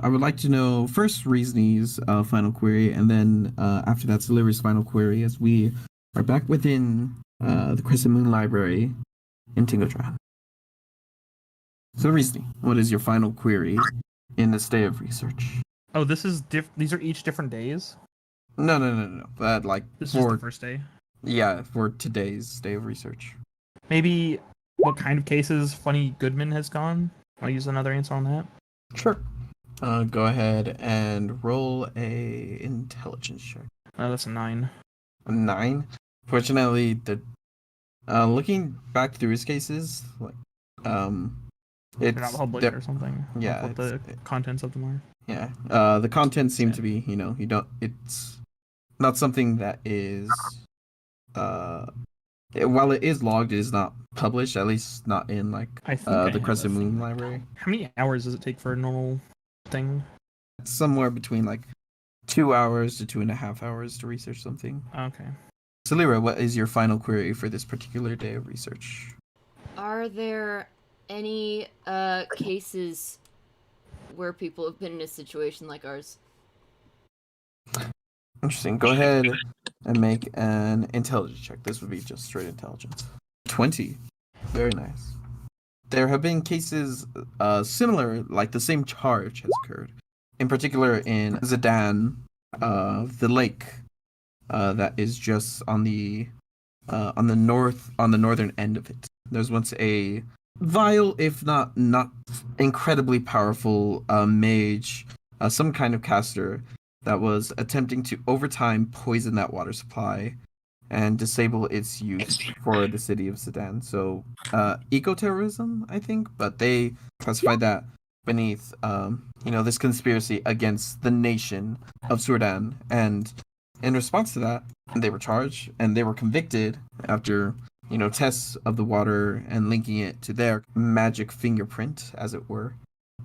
I would like to know first Reezni's final query, and then after that, Silyra's final query, as we are back within the Crescent Moon Library in Tinkodran. So, Reezni, what is your final query in this day of research? Oh, this is these are each different days? No. This is the first day? Yeah, for today's day of research. Maybe what kind of cases Funny Goodman has gone? I'll use another answer on that. Sure. Go ahead and roll a intelligence check. That's a 9. A 9? Fortunately, looking back through his cases, They're not public or something. Yeah, what the contents of them are. Yeah. The contents seem to be, it's not something that is, while it is logged, it is not published, at least not in, the Crescent Moon Library. How many hours does it take for a normal thing? It's somewhere between, 2 hours to 2.5 hours to research something. Okay. Silyra, what is your final query for this particular day of research? Are there any cases where people have been in a situation like ours? Interesting. Go ahead and make an intelligence check. This would be just straight intelligence. 20. Very nice. There have been cases similar, like the same charge has occurred. In particular in Zedan, the lake that is just on the northern end of it. There's once a vile, if not incredibly powerful mage, some kind of caster that was attempting to over time poison that water supply and disable its use for the city of Sedan. So eco-terrorism, I think, but they classified that beneath this conspiracy against the nation of Surdan. And in response to that, they were charged and they were convicted after tests of the water and linking it to their magic fingerprint, as it were.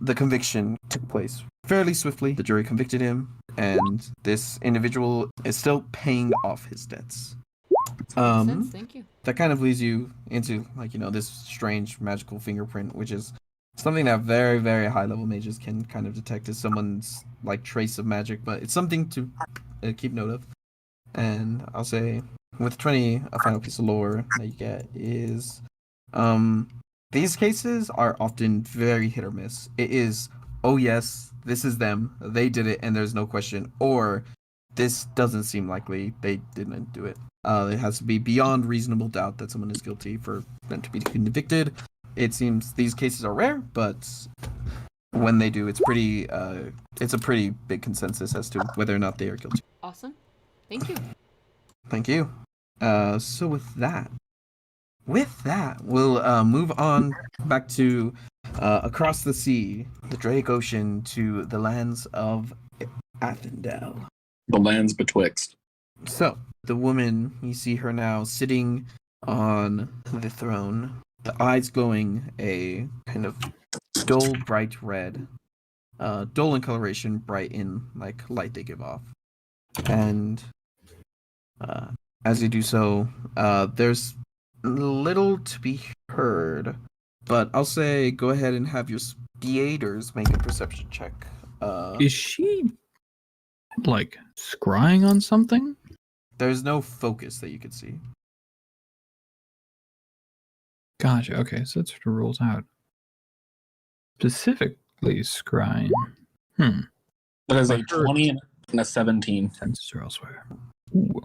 The conviction took place fairly swiftly. The jury convicted him, and this individual is still paying off his debts. Makes sense. Thank you. That kind of leads you into this strange magical fingerprint, which is something that very, very high level mages can kind of detect as someone's trace of magic, but it's something to keep note of. And I'll say, with 20, a final piece of lore that you get is, these cases are often very hit or miss. It is, oh yes, this is them, they did it, and there's no question, or this doesn't seem likely, they didn't do it. It has to be beyond reasonable doubt that someone is guilty for them to be convicted. It seems these cases are rare, but when they do, it's a pretty big consensus as to whether or not they are guilty. Awesome. Thank you. Thank you. So with that, we'll move on back to across the sea, the Drake Ocean, to the lands of Athendelne. The lands betwixt. So, the woman, you see her now sitting on the throne, the eyes glowing a kind of dull, bright red. Dull in coloration, bright in light they give off. And as you do so, there's little to be heard, but I'll say go ahead and have your speeders make a perception check. Is she scrying on something? There's no focus that you could see. Gotcha. Okay, so that sort of rules out. Specifically scrying. That is a 20 and a 17. Senses are elsewhere. Ooh.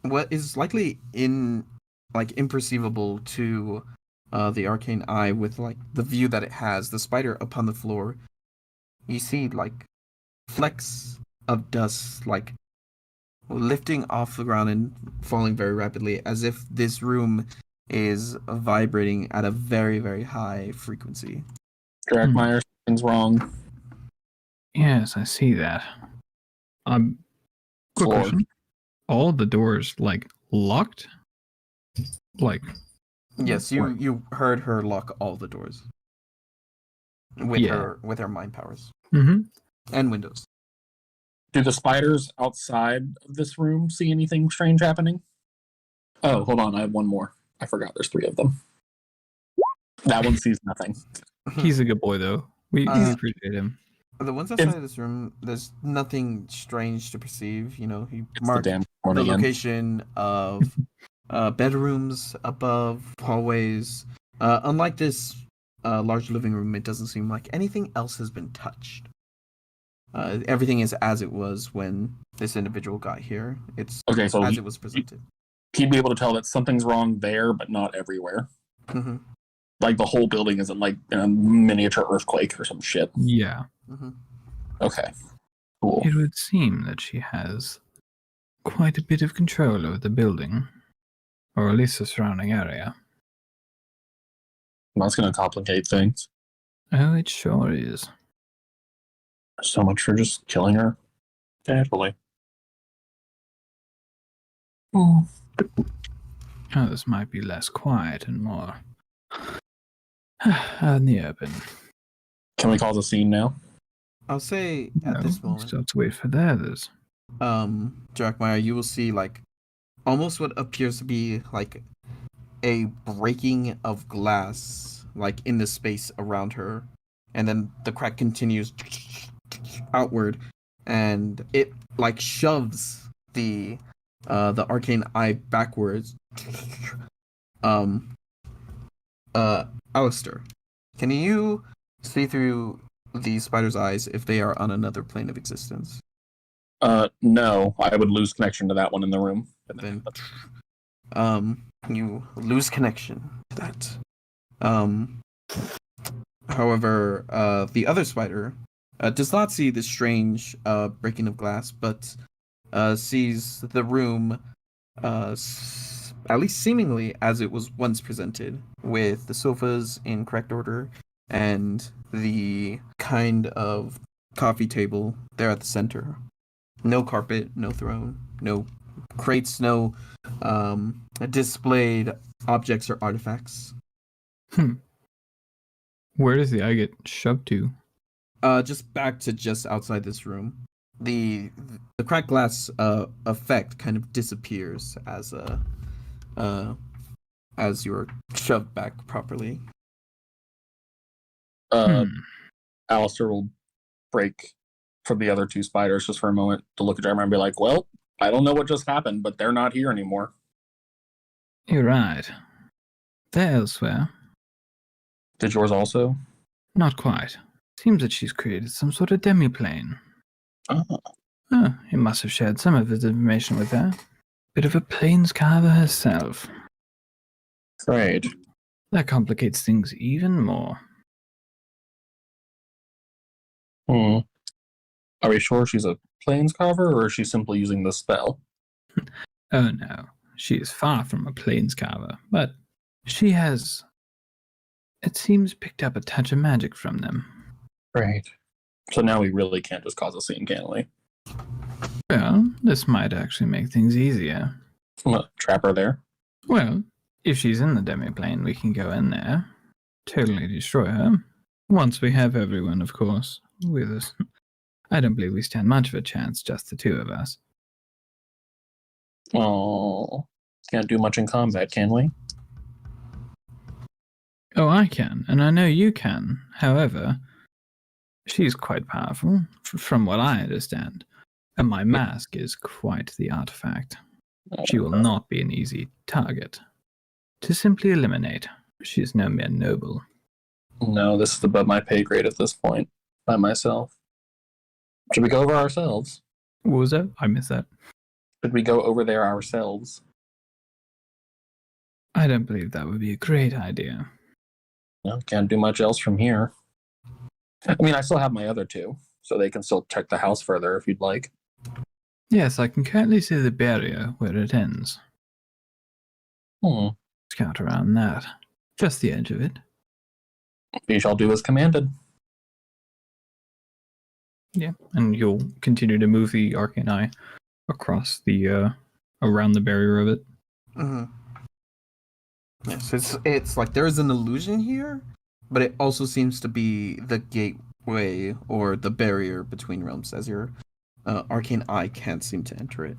What is likely imperceivable to the arcane eye with the view that it has, the spider upon the floor, you see flecks of dust lifting off the ground and falling very rapidly, as if this room is vibrating at a very, very high frequency. Drakmire, something's wrong. Yes, I see that. Quick question. All the doors locked? Yes, you heard her lock all the doors with her mind powers. Mm-hmm. And windows. Do the spiders outside of this room see anything strange happening? Oh, hold on, I have one more. I forgot there's 3 of them. That one sees nothing. He's a good boy though. We appreciate him. The ones outside of this room, there's nothing strange to perceive. You know, he It's the marked damn the morning in. location of bedrooms above hallways. Unlike this large living room, it doesn't seem like anything else has been touched. Everything is as it was when this individual got here. It's Okay, so as it was presented. he'd be able to tell that something's wrong there, but not everywhere. Mm-hmm. Like the whole building isn't like in a miniature earthquake or some shit. Yeah. Mm-hmm. Okay, cool. It would seem that she has quite a bit of control over the building, or at least the surrounding area. That's going to complicate things. Oh, it sure is. So much for just killing her casually. Oh, this might be less quiet and more out in the open. Can we call the scene now? I'll say at No, this we moment, still have to wait for the others. Drakmire, you will see like almost what appears to be like a breaking of glass, like in the space around her, and then the crack continues outward, and it like shoves the arcane eye backwards. Alastair, can you see through the spider's eyes if they are on another plane of existence? No, I would lose connection to that one in the room. Then, you lose connection to that. However, the other spider does not see the strange breaking of glass, but sees the room, at least seemingly as it was once presented, with the sofas in correct order and the kind of coffee table there at the center. No carpet, no throne, no crates, no displayed objects or artifacts. Where does the eye get shoved to? Just back to just outside this room. The cracked glass effect kind of disappears as you're shoved back properly. Alistair will break from the other two spiders just for a moment to look at Drakmire and be like, well, I don't know what just happened, but they're not here anymore. You're right. They're elsewhere. Did yours also? Not quite. Seems that she's created some sort of demiplane. Oh. Oh, he must have shared some of his information with her. Bit of a planescarver herself. Great. That complicates things even more. Are we sure she's a planescarver, or is she simply using the spell? Oh no, she is far from a planescarver, but she has, it seems, picked up a touch of magic from them. Great. So now we really can't just cause a scene, can we? Well, this might actually make things easier. Trap her there? Well, if she's in the demiplane, we can go in there, totally destroy her. Once we have everyone, of course, with us. I don't believe we stand much of a chance, just the two of us. Oh, can't do much in combat, can we? Oh, I can, and I know you can. However, she's quite powerful, from what I understand. And my mask is quite the artifact. She will not be an easy target. To simply eliminate, she is no mere noble. No, this is above my pay grade at this point, by myself. Should we go over ourselves? What was that? I missed that. Should we go over there ourselves? I don't believe that would be a great idea. No, can't do much else from here. I mean, I still have my other two, so they can still check the house further if you'd like. Yes, I can currently see the barrier where it ends. Scout around that. Just the edge of it. We shall do as commanded. Yeah, and you'll continue to move the arcane eye across the around the barrier of it. Mm-hmm. Yes, it's like there is an illusion here, but it also seems to be the gateway or the barrier between realms, as your arcane eye can't seem to enter it.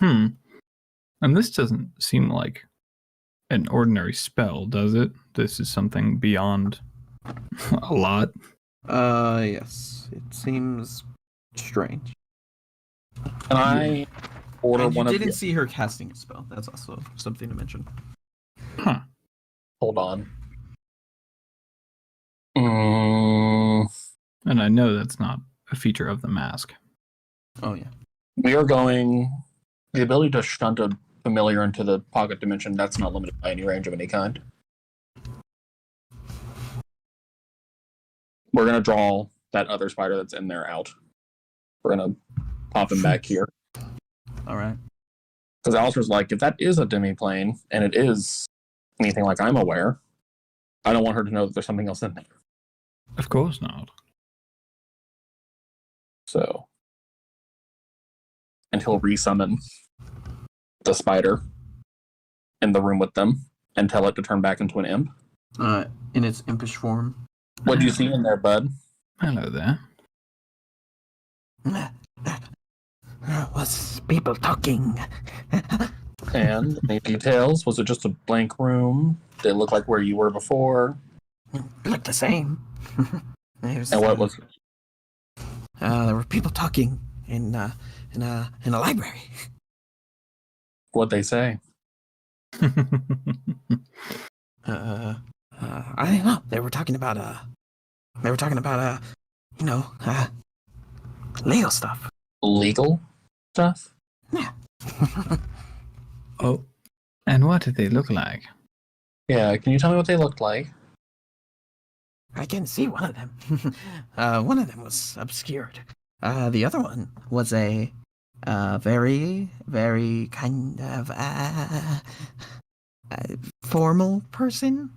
And this doesn't seem like an ordinary spell, does it? This is something beyond a lot. Yes. It seems strange. Can I order And you one of didn't the... see her casting a spell. That's also something to mention. Huh. Hold on. Mm, And I know that's not a feature of the mask. Oh, yeah. we are going... The ability to shunt a familiar into the pocket dimension, that's not limited by any range of any kind. We're going to draw that other spider that's in there out. We're going to pop him back here. All right. Because Alistair's like, if that is a demi-plane, and it is anything like I'm aware, I don't want her to know that there's something else in there. Of course not. So... And he'll resummon the spider in the room with them and tell it to turn back into an imp. In its impish form. What do you see in there, bud? Hello there. Was people talking? And any details? Was it just a blank room? Did it look like where you were before? Looked the same. And what was... There were people talking in a library. What'd they say? I don't know. They were talking about legal stuff. Legal stuff? Yeah. Oh. And what did they look like? Yeah, can you tell me what they looked like? I can see one of them. One of them was obscured. The other one was a very, very kind of formal person.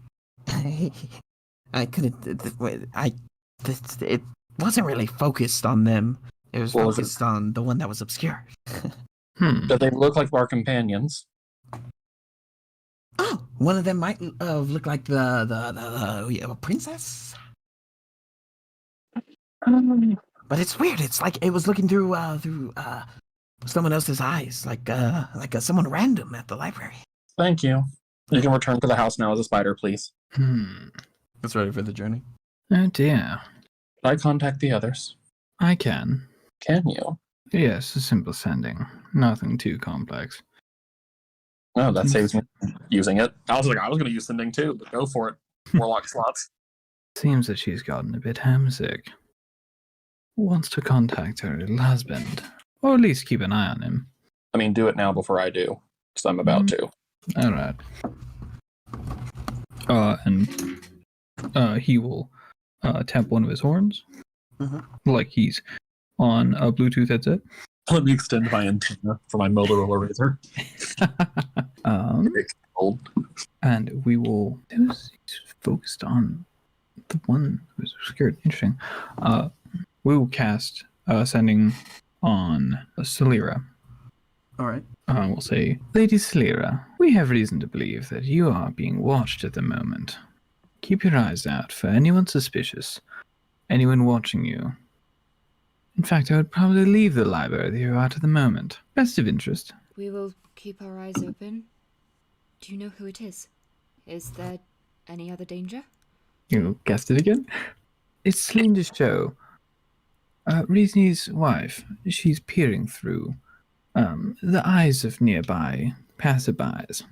I couldn't. It wasn't really focused on them. It was What was focused on the one that was obscured. Did they look like our companions? Oh, one of them might look like the princess. But it's weird. It's like it was looking through someone else's eyes, like someone random at the library. Thank you. You can return to the house now as a spider, please. It's ready for the journey. Oh dear. Should I contact the others? I can. Can you? Yes, a simple sending. Nothing too complex. No, that saves me using it. I was going to use sending too, but go for it. Warlock slots. Seems that she's gotten a bit homesick. Wants to contact her little husband. Or at least keep an eye on him. I mean, do it now before I do, because I'm about to. Alright. And he will tap one of his horns. Like he's on a Bluetooth headset. Let me extend my antenna for my Motorola Razr. Old. And we will... He's focused on the one who's scared. Interesting. We will cast sending on Silyra. All right. We'll say, Lady Silyra, we have reason to believe that you are being watched at the moment. Keep your eyes out for anyone suspicious, anyone watching you. In fact, I would probably leave the library that you're at the moment. Best of interest. We will keep our eyes open. Do you know who it is? Is there any other danger? You guessed it again? It's Syllynn Dosho. Reezni's wife. She's peering through the eyes of nearby passerbys.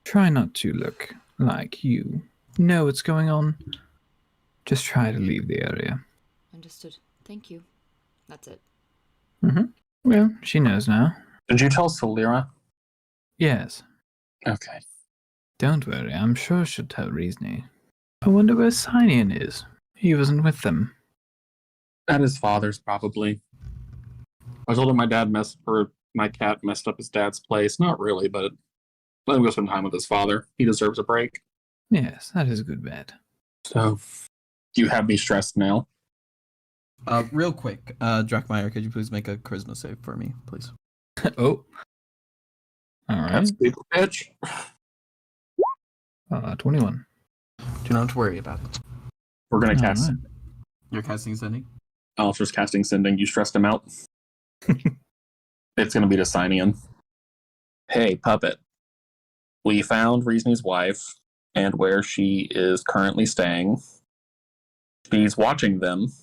Try not to look like you know what's going on. Just try to leave the area. Understood. Thank you. That's it. Well, she knows now. Did you tell Silyra? Yes. Okay. Don't worry, I'm sure she'll tell Reezni. I wonder where Sihnion is. He wasn't with them. At his father's, probably. I told him my cat messed up his dad's place. Not really, but let him go spend time with his father. He deserves a break. Yes, that is a good bet. So, you have me stressed now. Real quick, Drakmire, could you please make a charisma save for me, please? Oh. Alright. That's a big bitch. 21. Do not worry about it. We're going to cast. Alright. You're casting sending? Alistair's casting sending. You stressed him out. It's going to be to Sihnion. Hey, puppet. We found Reezni's wife and where she is currently staying. She's watching them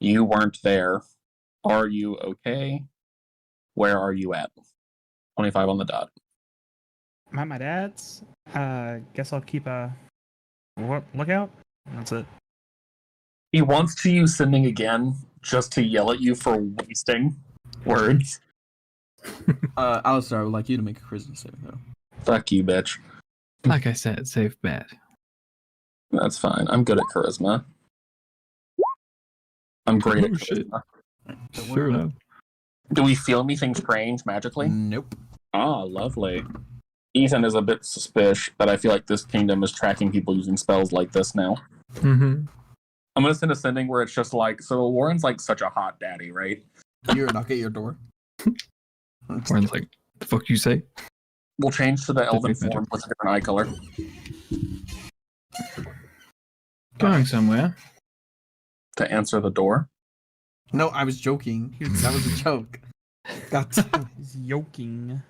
You weren't there. Are you okay? Where are you at? 25 on the dot. I'm at my dad's. Guess I'll keep a lookout. That's it. He wants to use sending again just to yell at you for wasting words. Alastair, I would like you to make a charisma saving throw. Fuck you, bitch. Like I said, safe bet. That's fine. I'm good at charisma. I'm great at Oh, shit. charisma. Sure enough. Do we feel anything strange magically? Nope. Ah, lovely. Ethan is a bit suspicious, but I feel like this kingdom is tracking people using spells like this now. Mm-hmm. I'm gonna send a sending where it's just like, so Warren's like such a hot daddy, right? You hear a knock at your door. Warren's like, the fuck you say? We'll change to the elven Definitely form with a different eye color. Going somewhere. To answer the door. No, I was joking. That was a joke. God damn it. He's yoking.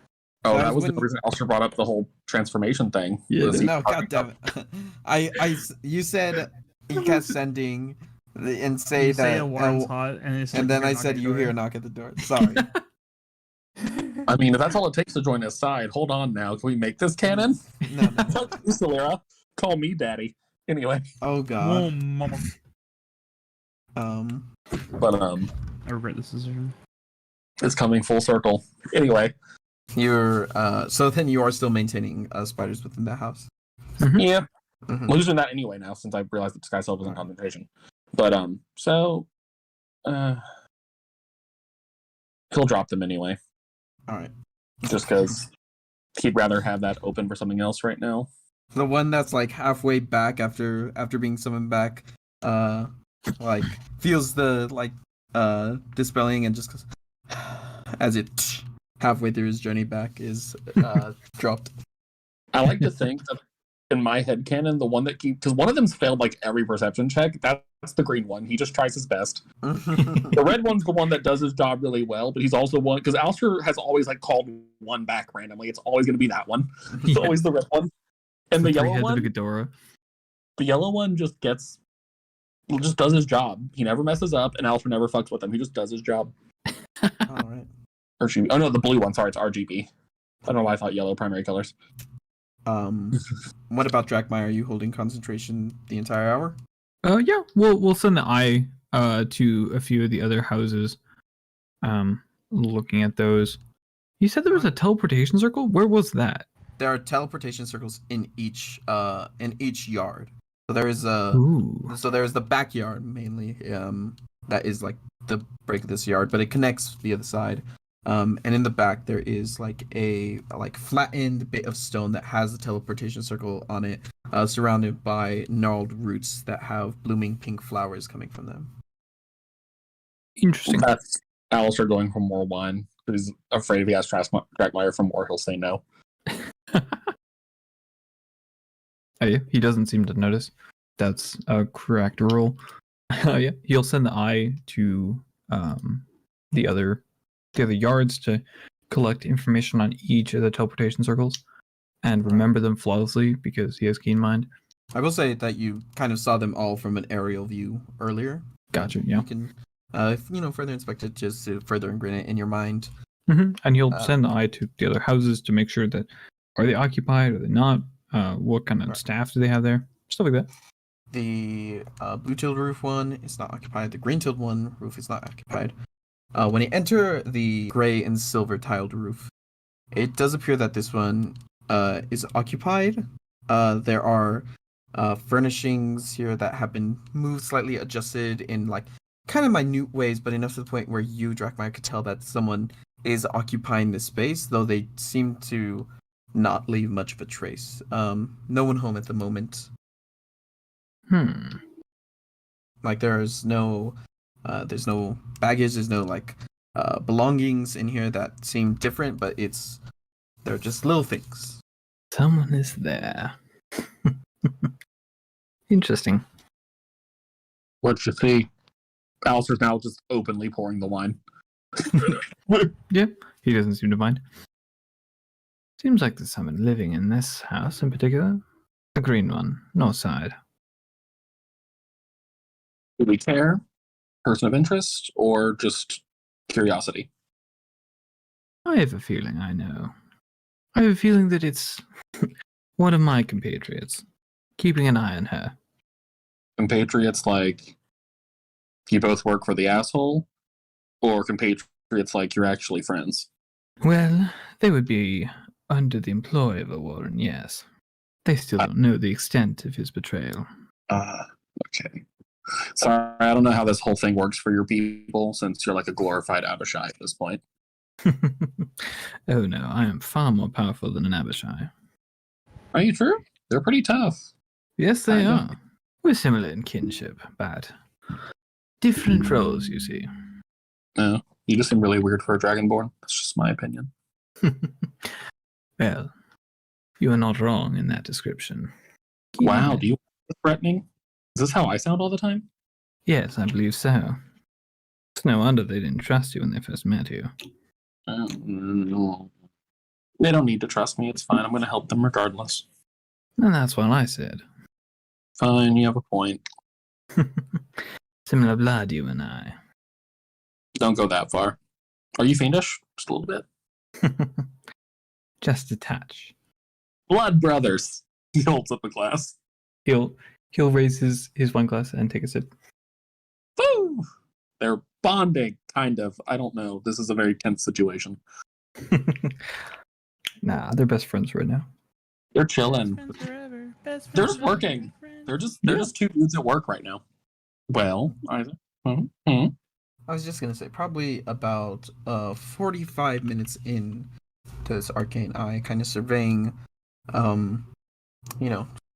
Oh, That that was was the when- reason Alistair brought up the whole transformation thing. Yeah, Was he No, talking god damn it. You said you cast sending and say You that, say a Warren's hot, and it's like and then you're I knocking said at you the hear a door. knock at the door. Sorry. I mean, if that's all it takes to join his side, hold on now. Can we make this canon? No, no. Fuck you, Silyra. Call me daddy. Anyway, Oh Oh, god. mama. but I regret this decision. it's coming full circle. Anyway, You're so then you are still maintaining spiders within the house. yeah, Mhm. I'm losing that anyway now since I realized that Sky Self was in concentration. But he'll drop them anyway, All right. just because he'd rather have that open for something else right now. The one that's like halfway back after being summoned back, like feels the dispelling and just as it halfway through his journey back is dropped. I like to think that in my headcanon, the one that because one of them's failed like every perception check. That's the green one. He just tries his best. The red one's the one that does his job really well, but he's also one because Alastair has always like called one back randomly. It's always going to be that one. It's Yeah. always the red one. And the yellow Three-headed one, Ghidorah. the yellow one just does his job. He never messes up, and Alastair never fucks with him. He just does his job. All right. Or she, oh no, the blue one. Sorry, it's RGB. I don't know why I thought yellow primary colors. What about Drakmire? Are you holding concentration the entire hour? Yeah, we'll send the eye to a few of the other houses. Looking at those. You said there was a teleportation circle? Where was that? There are teleportation circles in each yard. So there is Ooh. so there's the backyard mainly. That is like the break of this yard, but it connects via the side. And in the back there is like a flattened bit of stone that has a teleportation circle on it, surrounded by gnarled roots that have blooming pink flowers coming from them. Interesting. That's Alistair going for more wine. He's afraid if he asks Drakmire for more, he'll say no. Oh, yeah, he doesn't seem to notice. That's a correct rule. Yeah, he'll send the eye to the other yards to collect information on each of the teleportation circles and remember them flawlessly because he has keen mind. I will say that you kind of saw them all from an aerial view earlier. Gotcha. Yeah. You can, further inspect it just to further ingrain it in your mind. And he'll send the eye to the other houses to make sure that are they occupied, are they not? What kind of Right. staff do they have there? Stuff like that. The blue-tilled roof one is not occupied. The green-tilled one roof is not occupied. When you enter the gray and silver-tiled roof, it does appear that this one is occupied. There are furnishings here that have been moved, slightly adjusted in like kind of minute ways, but enough to the point where you, Drakmire, could tell that someone is occupying this space, though they seem to not leave much of a trace. No one home at the moment. Like there's no baggage, there's no belongings in here that seem different, but they're just little things. Someone is there. Interesting. Let's just see. Alistair's now just openly pouring the wine. Yeah, he doesn't seem to mind. Seems like there's someone living in this house in particular. The green one, north side. Do we care? person of interest or just curiosity? I have a feeling I know. I have a feeling that it's one of my compatriots, keeping an eye on her. Compatriots like you both work for the asshole, or compatriots like you're actually friends? Well, they would be under the employ of Elwarin, yes. They still don't know the extent of his betrayal. Okay. Sorry, I don't know how this whole thing works for your people, since you're like a glorified Abishai at this point. Oh no, I am far more powerful than an Abishai. Are you true? They're pretty tough. Yes, they Kinda. are. We're similar in kinship, but different roles, you see. No, you just seem really weird for a Dragonborn. That's just my opinion. Well, you are not wrong in that description. Wow, Yeah. do you threatening? Is this how I sound all the time? Yes, I believe so. It's no wonder they didn't trust you when they first met you. No. They don't need to trust me. It's fine. I'm going to help them regardless. And that's what I said. Fine, you have a point. Similar blood, you and I. Don't go that far. Are you fiendish? Just a little bit. Just a touch. Blood brothers. He holds up a glass. He'll raise his wine glass and take a sip. Woo! They're bonding, kind of. I don't know. This is a very tense situation. Nah, they're best friends right now. They're chilling. Best friends forever. Best They're friends just working. forever. They're just two dudes at work right now. Well, Isaac. Mm-hmm. I was just gonna say probably about 45 minutes in to this arcane eye, kind of surveying,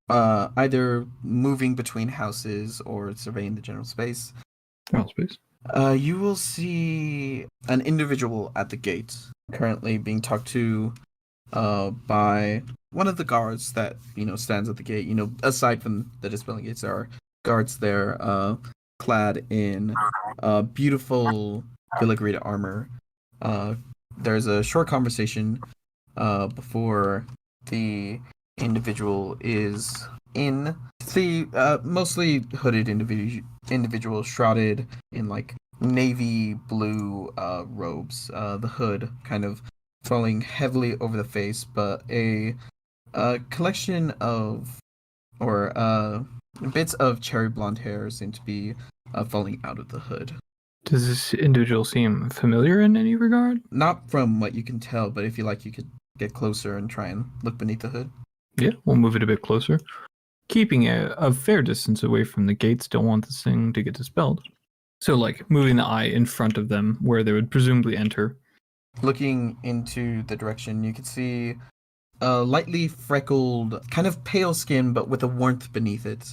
either moving between houses or surveying the general space. Well, please. You will see an individual at the gate, currently being talked to by one of the guards that stands at the gate. Aside from the dispelling gates, there are guards there, clad in beautiful filigree armor. There's a short conversation before the individual is in. The mostly hooded individual shrouded in like navy blue robes. The hood kind of falling heavily over the face, but a collection of bits of cherry blonde hair seem to be falling out of the hood. Does this individual seem familiar in any regard? Not from what you can tell, but if you like, you could get closer and try and look beneath the hood. Yeah, we'll move it a bit closer. Keeping a fair distance away from the gates, don't want this thing to get dispelled. So, like, moving the eye in front of them where they would presumably enter. Looking into the direction, you can see a lightly freckled, kind of pale skin, but with a warmth beneath it.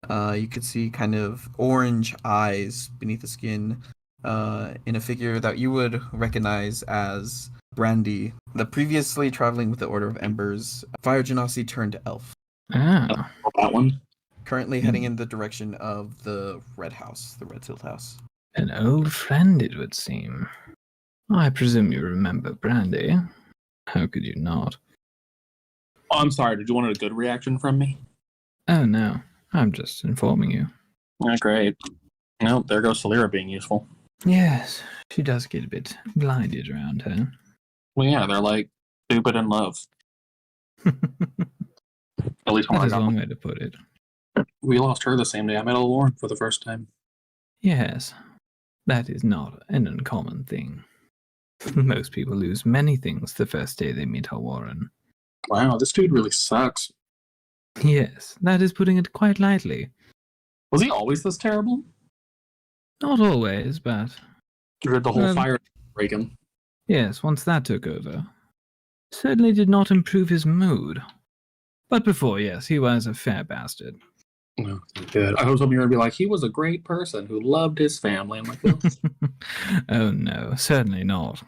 You could see kind of orange eyes beneath the skin in a figure that you would recognize as Brandy, the previously traveling with the Order of Embers, Fire Genasi turned elf. Ah, That one. Currently heading in the direction of the Red House, the Red Sealed House. an old friend, it would seem. I presume you remember Brandy. How could you not? Oh, I'm sorry. Did you want a good reaction from me? Oh no, I'm just informing you. Yeah, great. Well, there goes Silyra being useful. Yes, she does get a bit blinded around her. Well, yeah, they're like stupid in love. At least when That I is a got long way to put it. We lost her the same day I met Elwarin for the first time. Yes, that is not an uncommon thing. Most people lose many things the first day they meet Elwarin. Wow, this dude really sucks. Yes, that is putting it quite lightly. Was he always this terrible? Not always, but Or did the whole Well- fire break him? yes, once that took over. Certainly did not improve his mood. But before, yes, he was a fair bastard. No, he did. I was hoping you were going to be like, he was a great person who loved his family. I'm like, well, Oh no, certainly not.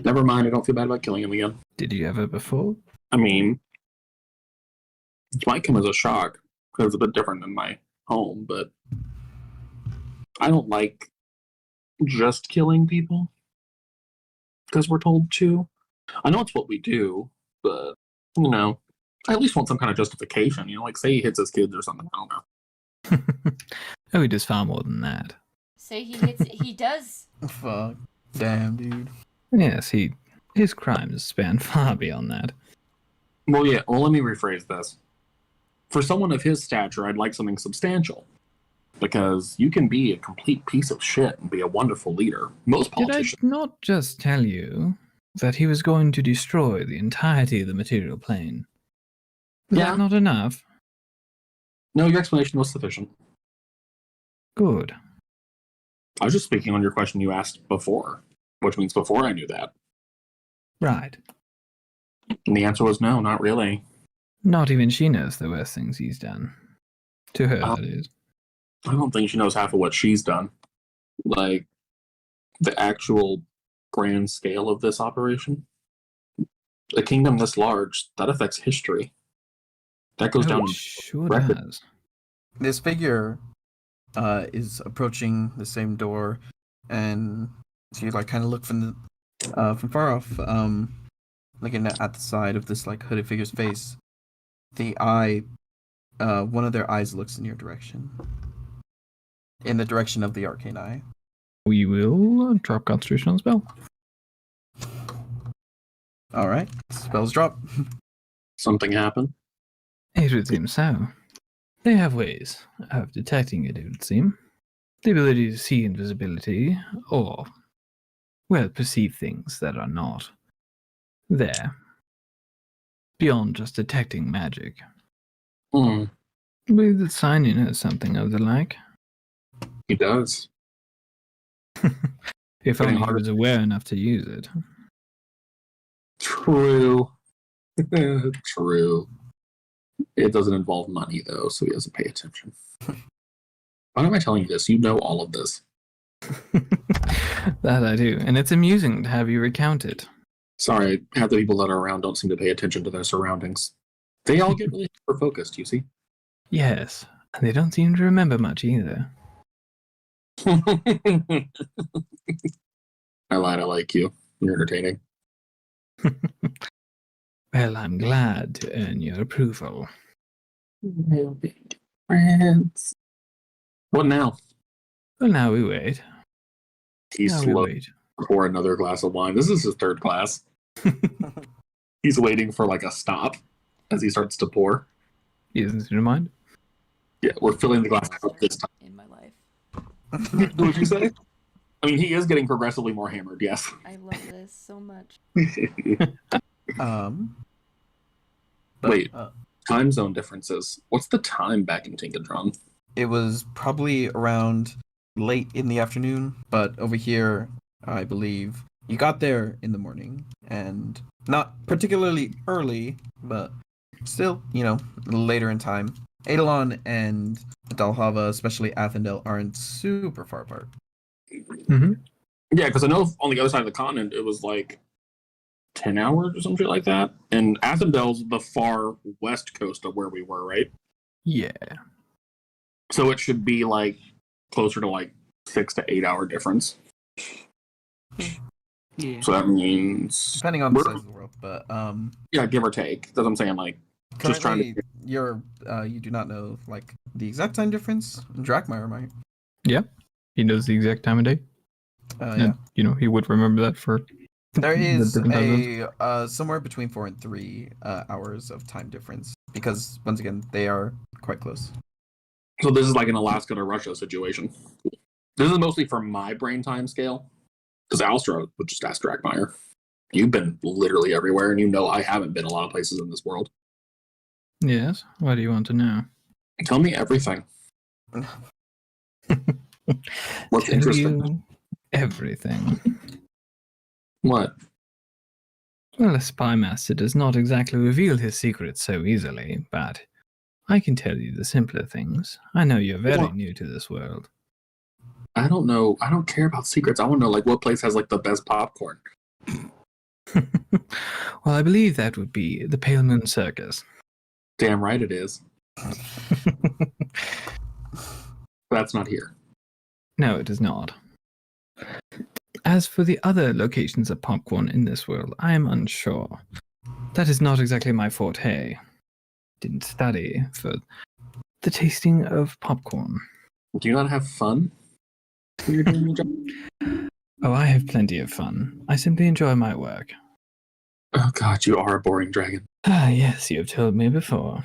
never mind. I don't feel bad about killing him again. Did you ever before? I mean, it might come as a shock because it's a bit different than my home, but I don't like just killing people because we're told to. I know it's what we do, but, I at least want some kind of justification. Like, say he hits his kids or something. I don't know. Oh, he does far more than that. Say he hits it. He does. Fuck. Damn, dude. Yes, his crimes span far beyond that. Well, yeah. Well, let me rephrase this. For someone of his stature, I'd like something substantial. Because you can be a complete piece of shit and be a wonderful leader. Most Did I politicians. not just tell you that he was going to destroy the entirety of the material plane? Is Yeah. that not enough? No, your explanation was sufficient. Good. I was just speaking on your question you asked before, which means before I knew that. Right. And the answer was no, not really. Not even she knows the worst things he's done. To her, that is. I don't think she knows half of what she's done. Like, the actual grand scale of this operation. A kingdom this large, that affects history. That goes down It in sure record. does. This figure is approaching the same door, and she like kind of look from far off, looking at the side of this like hooded figure's face. The eye, one of their eyes looks in your direction, in the direction of the arcane eye. We will drop concentration on spell. All right, spells drop. Something happened. It would seem so. They have ways of detecting it would seem. The ability to see invisibility, or, well, perceive things that are not there. Beyond just detecting magic. Hmm, I believe that Sihnion has something of the like. he does. If Getting only he harder. was aware enough to use it. True. True. It doesn't involve money, though, so he doesn't pay attention. Why am I telling you this? You know all of this. That I do, and it's amusing to have you recount it. Sorry, half the people that are around don't seem to pay attention to their surroundings. They all get really hyper focused, you see? Yes, and they don't seem to remember much either. I lied, I like you. You're entertaining. Well, I'm glad to earn your approval. We'll be friends. What now? Well, now we wait. He's Now we slow wait. pour another glass of wine. This is his third glass. He's waiting for like a stop as he starts to pour. He doesn't seem to mind. Yeah, we're filling the glass up this time. In my life. What would you say? I mean, he is getting progressively more hammered, yes. I love this so much. But, Wait. Time zone differences. What's the time back in Tinkodran? it was probably around late in the afternoon, but over here, I believe you got there in the morning, and not particularly early, but still, later in time. Eidolon and Dalhava, especially Athendelne, aren't super far apart. Mm-hmm. Yeah, because I know on the other side of the continent, it was like 10 hours or something like that. And Athendelne's the far west coast of where we were, right? Yeah. So it should be like closer to like 6 to 8 hour difference. Yeah. So that means, Depending on the size of the world, but yeah, give or take. That's what I'm saying. Like, just trying to. currently, you do not know like the exact time difference. Drakmire might. He knows the exact time of day. Yeah. And, he would remember that for... There the is different time zones. somewhere between 4 and 3 hours of time difference because once again they are quite close. So this is like an Alaska to Russia situation. This is mostly for my brain time scale. Because Alastair would just ask Drakmire. You've been literally everywhere, and you know I haven't been a lot of places in this world. Yes? What do you want to know? Tell me everything. What's Tell interesting? you everything. What? Well, a spy master does not exactly reveal his secrets so easily, but I can tell you the simpler things. I know you're very What? new to this world. I don't know. I don't care about secrets. I want to know like what place has like the best popcorn. Well, I believe that would be the Pale Moon Circus. Damn right it is. That's not here. No, it is not. As for the other locations of popcorn in this world, I am unsure. That is not exactly my forte. Didn't study for the tasting of popcorn. Do you not have fun? Oh, I have plenty of fun. I simply enjoy my work. Oh god, you are a boring dragon. Ah, yes, you have told me before.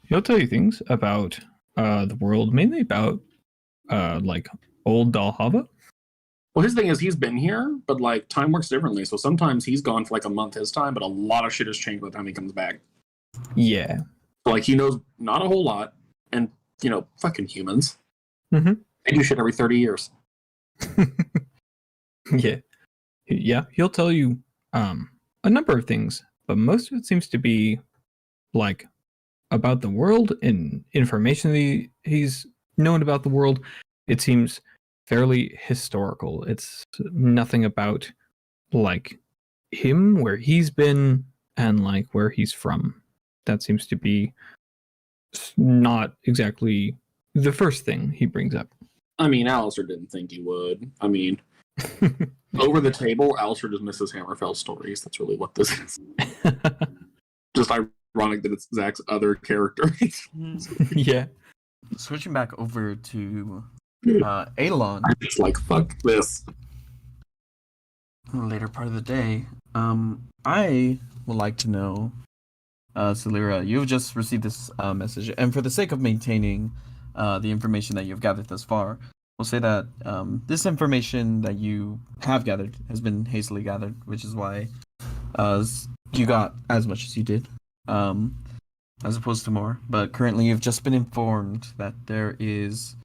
He'll tell you things about the world, mainly about like old Dalhava. Well, his thing is he's been here, but like time works differently. So sometimes he's gone for like a month his time, but a lot of shit has changed by the time he comes back. Yeah. So, like he knows not a whole lot, and you know, fucking humans. Mm-hmm. They do shit every 30 years. Yeah, he'll tell you a number of things, but most of it seems to be like about the world and information that he's known about the world. It seems fairly historical. It's nothing about like him, where he's been, and like where he's from. That seems to be not exactly the first thing he brings up. I mean, Alastair didn't think he would. I mean, over the table, Alastair just misses Hammerfell stories. That's really what this is. Just ironic that it's Zach's other character. Yeah. Switching back over to Eidolon. It's like, fuck this. Later part of the day. I would like to know, Silyra, you've just received this message, and for the sake of maintaining the information that you've gathered thus far, we'll say that this information that you have gathered has been hastily gathered, which is why you got as much as you did, as opposed to more. But currently, you've just been informed that there is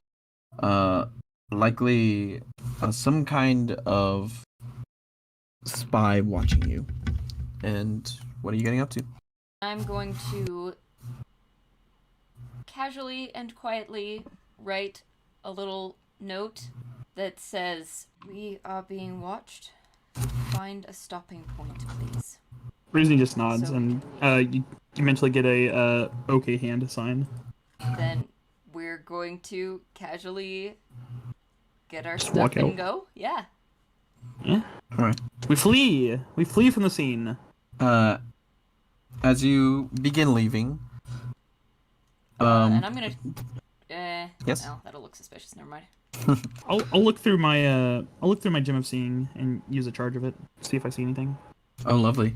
likely some kind of spy watching you. And what are you getting up to? I'm going to casually and quietly write a little note that says, "We are being watched. Find a stopping point, please." Reezni just nods, So- and you mentally get a okay hand sign. Then we're going to casually get our Just stuff walk and out. go. Yeah. Yeah. Alright. We flee. We flee from the scene. As you begin leaving, And I'm gonna. Yes? No, that'll look suspicious. Never mind. I'll look through my gem of seeing and use a charge of it. See if I see anything. oh lovely.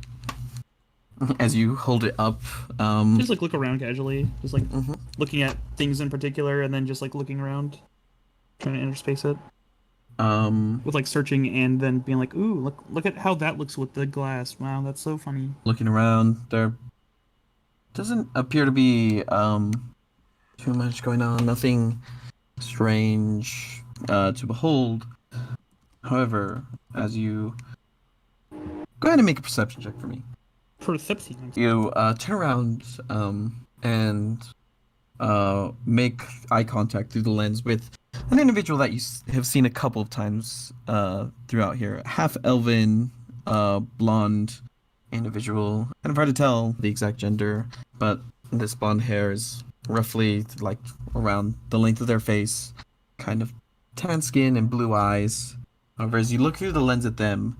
As you hold it up, Just like look around casually, just like mhm. looking at things in particular, and then just like looking around, trying to interspace it with like searching and then being like, ooh, look at how that looks with the glass. Wow, that's so funny. Looking around, there doesn't appear to be too much going on. Nothing strange to behold. However, as you go ahead and make a perception check for me. Perception. You turn around and make eye contact through the lens with an individual that you have seen a couple of times throughout here. Half elven, blonde individual. Kind of hard to tell the exact gender, but this blonde hair is roughly like around the length of their face. Kind of tan skin and blue eyes. However, as you look through the lens at them,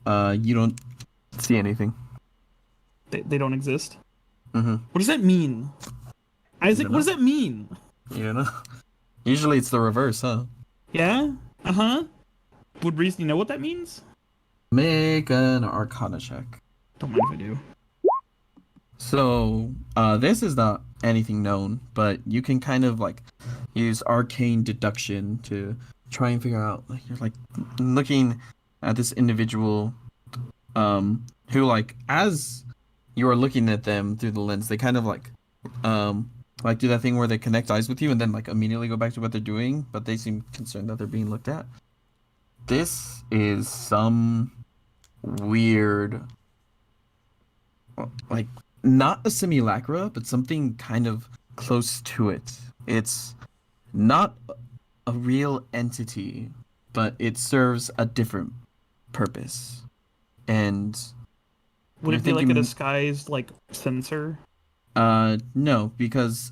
you don't see anything. They don't exist. Mm-hmm. What does that mean? Isaac, Dunno. what does that mean? You know? Usually it's the reverse, huh? Yeah? Uh-huh. Would Reezy know what that means? Make an Arcana check. Don't mind if I do. So, this is not anything known, but you can kind of like use arcane deduction to try and figure out, like, you're like looking at this individual, who, like, as you are looking at them through the lens, they kind of like do that thing where they connect eyes with you and then like immediately go back to what they're doing, but they seem concerned that they're being looked at. This is some weird, like, not a simulacra, but something kind of close to it. It's not a real entity, but it serves a different purpose. And Would you're it be like a thinking- disguised like sensor? no, because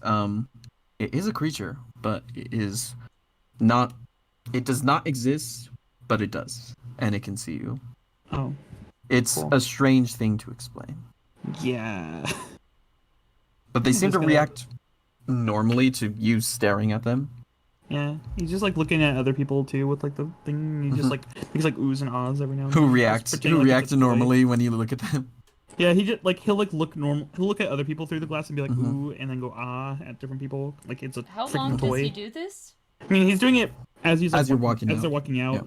it is a creature, but it is not. It does not exist, but it does, and it can see you. Oh. It's Cool. a strange thing to explain. Yeah. But they I'm seem just to gonna- react normally to you staring at them. Yeah, he's just like looking at other people too with like the thing. He just like he's like oohs and ahs every now and then. Who reacts? Pretending Who like it's reacts a toy. normally when you look at them? Yeah, he just like he'll like look normal. He'll look at other people through the glass and be like Mhm. ooh, and then go ah at different people. Like it's a How freaking long does toy. he do this? I mean, he's doing it as he's like, As you're walking as out. they're walking out. Yeah.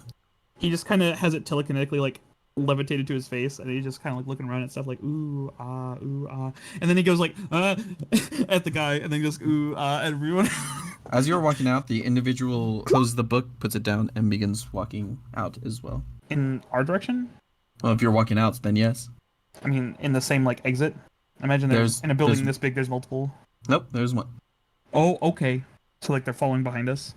He just kind of has it telekinetically like levitated to his face, and he's just kind of like looking around at stuff like ooh ah, and then he goes like at the guy, and then he goes ooh ah at everyone. As you're walking out, the individual closes the book, puts it down, and begins walking out as well. In our direction? Well, if you're walking out, then yes. I mean, in the same like exit. Imagine there's in a building this big. There's multiple. Nope, there's one. Oh, okay. So like they're following behind us.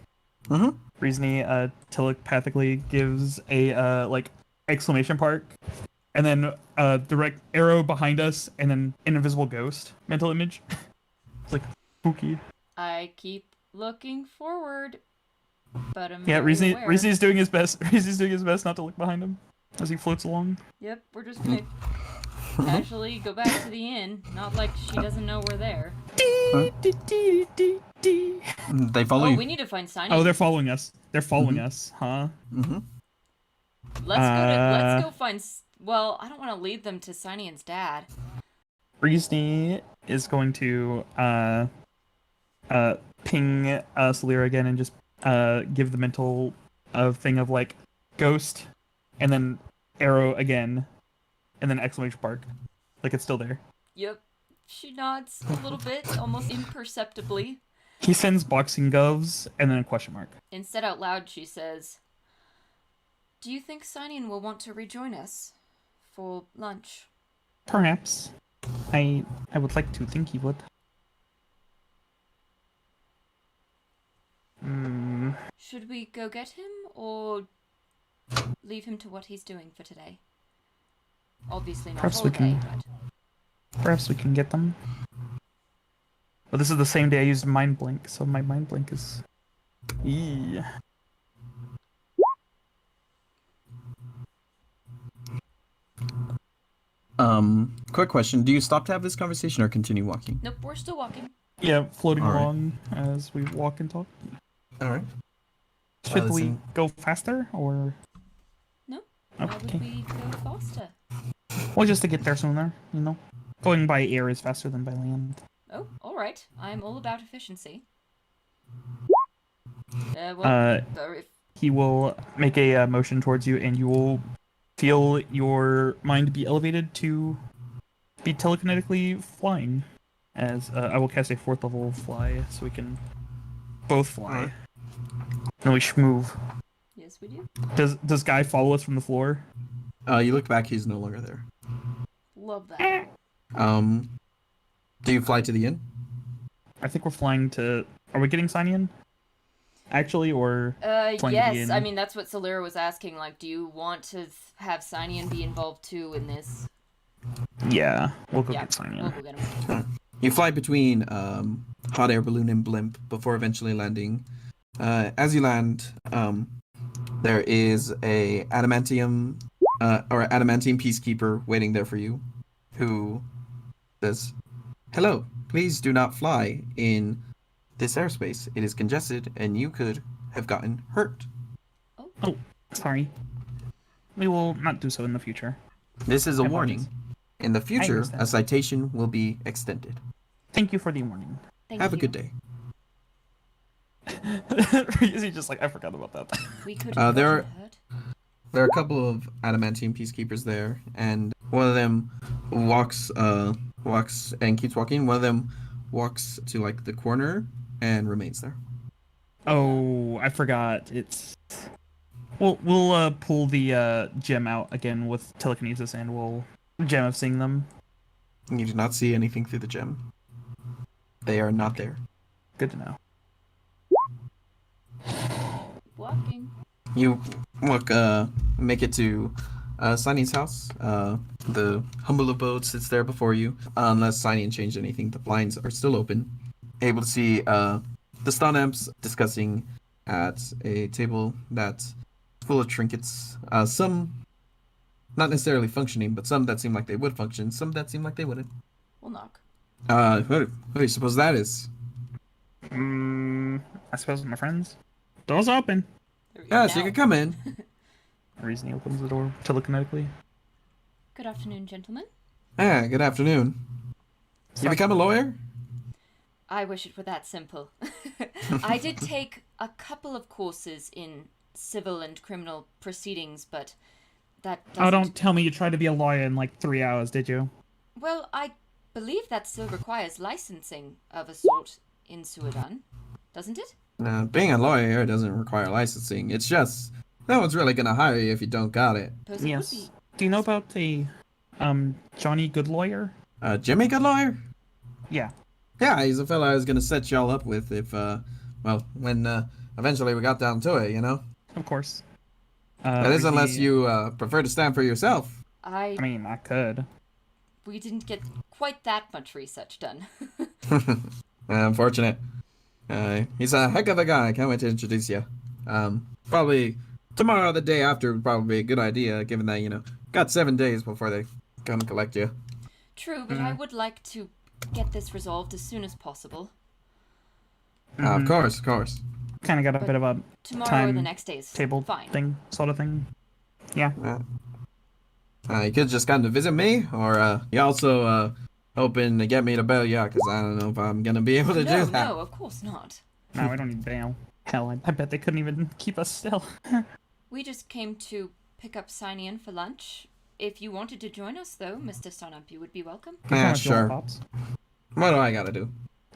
Mm-hmm. Reezni telepathically gives a like exclamation mark, and then direct arrow behind us, and then an invisible ghost mental image. It's like spooky. I keep looking forward, but I'm Yeah, very Reezni aware. Reezni's doing his best. Reezni's doing his best not to look behind him as he floats along. Yep, we're just gonna casually go back to the inn. Not like she doesn't know we're there. They follow Oh, you. we need to find Sihnion. Oh, they're following us. They're following us, huh? Mm-hmm. Let's go find. Well, I don't want to lead them to Sinion's dad. Reezni is going to ping Silyra again and just give the mental thing of like ghost, and then arrow again, and then exclamation mark, like it's still there. Yep. She nods a little bit, almost imperceptibly. He sends boxing gloves and then a question mark. Instead, out loud, she says, "Do you think Sihnion will want to rejoin us for lunch?" Perhaps. I would like to think he would. Should we go get him, or leave him to what he's doing for today? Obviously not Perhaps all we day, can- but... Perhaps we can get them. But this is the same day I used mind blink, so my mind blink is. Eee. Quick question. Do you stop to have this conversation or continue walking? Nope, we're still walking. Yeah, floating All right. along as we walk and talk. Alright. Should we listen. go faster or? No. Why would Okay. we go faster? Well, just to get there sooner, you know. Going by air is faster than by land. Oh, alright. I'm all about efficiency. Well, if He will make a motion towards you, and you will feel your mind be elevated to be telekinetically flying. As I will cast a 4th level fly, so we can both fly. And we move. yes, we do. Does Guy follow us from the floor? You look back, he's no longer there. Love that. Do you fly to the inn? I think we're flying to. Are we getting Sihnion? Actually, or flying to the Yes. inn? I mean, that's what Silyra was asking. Like, do you want to have Sihnion be involved too in this? Yeah, we'll go Yeah, get Sihnion. we'll go get him. You fly between hot air balloon and blimp before eventually landing. As you land, there is a adamantium peacekeeper waiting there for you, who says, "Hello, please do not fly in this airspace. It is congested, and you could have gotten hurt. Oh, sorry. We will not do so in the future. This is a I warning. apologize. In the future, understand. a citation will be extended. Thank you for the warning. Thank Have a you. good day." Is he just like, I forgot about that? We could There have are- gotten hurt. There are a couple of adamantium peacekeepers there, and one of them walks and keeps walking. One of them walks to like the corner and remains there. Oh, I forgot. It's. We'll pull the gem out again with telekinesis, and we'll gem of seeing them. You do not see anything through the gem. They are not there. Good to know. Walking. You make it to Sihnien's house. The humble abode sits there before you. Unless Sihnion changed anything, the blinds are still open. Able to see the Stonamps discussing at a table that's full of trinkets. Some not necessarily functioning, but some that seem like they would function. Some that seem like they wouldn't. We'll knock. Who do you suppose that is? I suppose my friends. Door's open. There we go. Yes, you can come in. Reezni opens the door telekinetically. Good afternoon, gentlemen. Yeah, good afternoon. You become a lawyer? I wish it were that simple. I did take a couple of courses in civil and criminal proceedings, but that doesn't... Oh, don't tell me you tried to be a lawyer in like 3 hours, did you? Well, I believe that still requires licensing of a sort in Syllynn, doesn't it? No, being a lawyer doesn't require licensing. It's just no one's really gonna hire you if you don't got it. Suppose it Yes. would be. Do you know about a Johnny Good Lawyer? Jimmy, good lawyer? Yeah. Yeah, he's a fella I was gonna set y'all up with if, when eventually we got down to it, you know? Of course. That is unless you prefer to stand for yourself. I mean, I could. We didn't get quite that much research done. Unfortunate. He's a heck of a guy. Can't wait to introduce you. Probably tomorrow or the day after would probably be a good idea, given that, you know, got 7 days before they come collect you. True, but I would like to get this resolved as soon as possible. Of course, of course. Kind of got a bit of a Tomorrow or time the next day is table fine. thing, sort of thing. Yeah. You could just come to visit me, or you also hoping to get me to bail you out, because I don't know if I'm going to be able to do that. No, of course not. No, we don't need bail. Hell, I bet they couldn't even keep us still. We just came to pick up Sihnion for lunch. If you wanted to join us, though, Mr. Sunup, you would be welcome. Yeah, If you want, sure. Pops. What do I gotta do?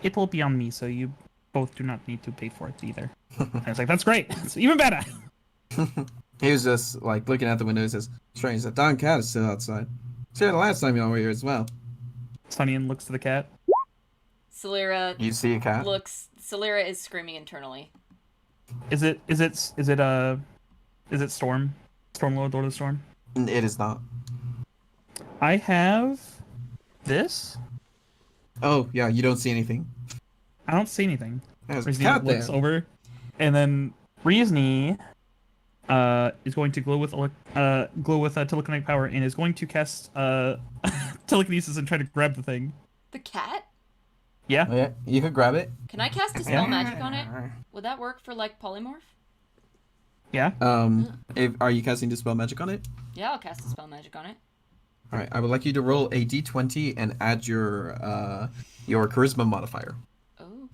It will be on me, so you both do not need to pay for it either. I was like, that's great. It's even better. He was just, like, looking out the window and says, strange, that darn cat is still outside. It's here the last time y'all were here as well. Sihnion looks to the cat. Silyra You see a cat? looks. Silyra is screaming internally. Is it Storm? Stormlord, Lord of the Storm? It is not. I have this. Oh, yeah, you don't see anything. I don't see anything. There's a Reezni cat looks there. over, and then Reezni is going to glow with telekinetic power and is going to cast telekinesis and try to grab the thing. The cat? Yeah. Oh, yeah, you could grab it. Can I cast Dispel Magic on it? Would that work for, like, polymorph? Yeah. Are you casting Dispel Magic on it? Yeah, I'll cast Dispel Magic on it. Alright, I would like you to roll a d20 and add your charisma modifier. Oh.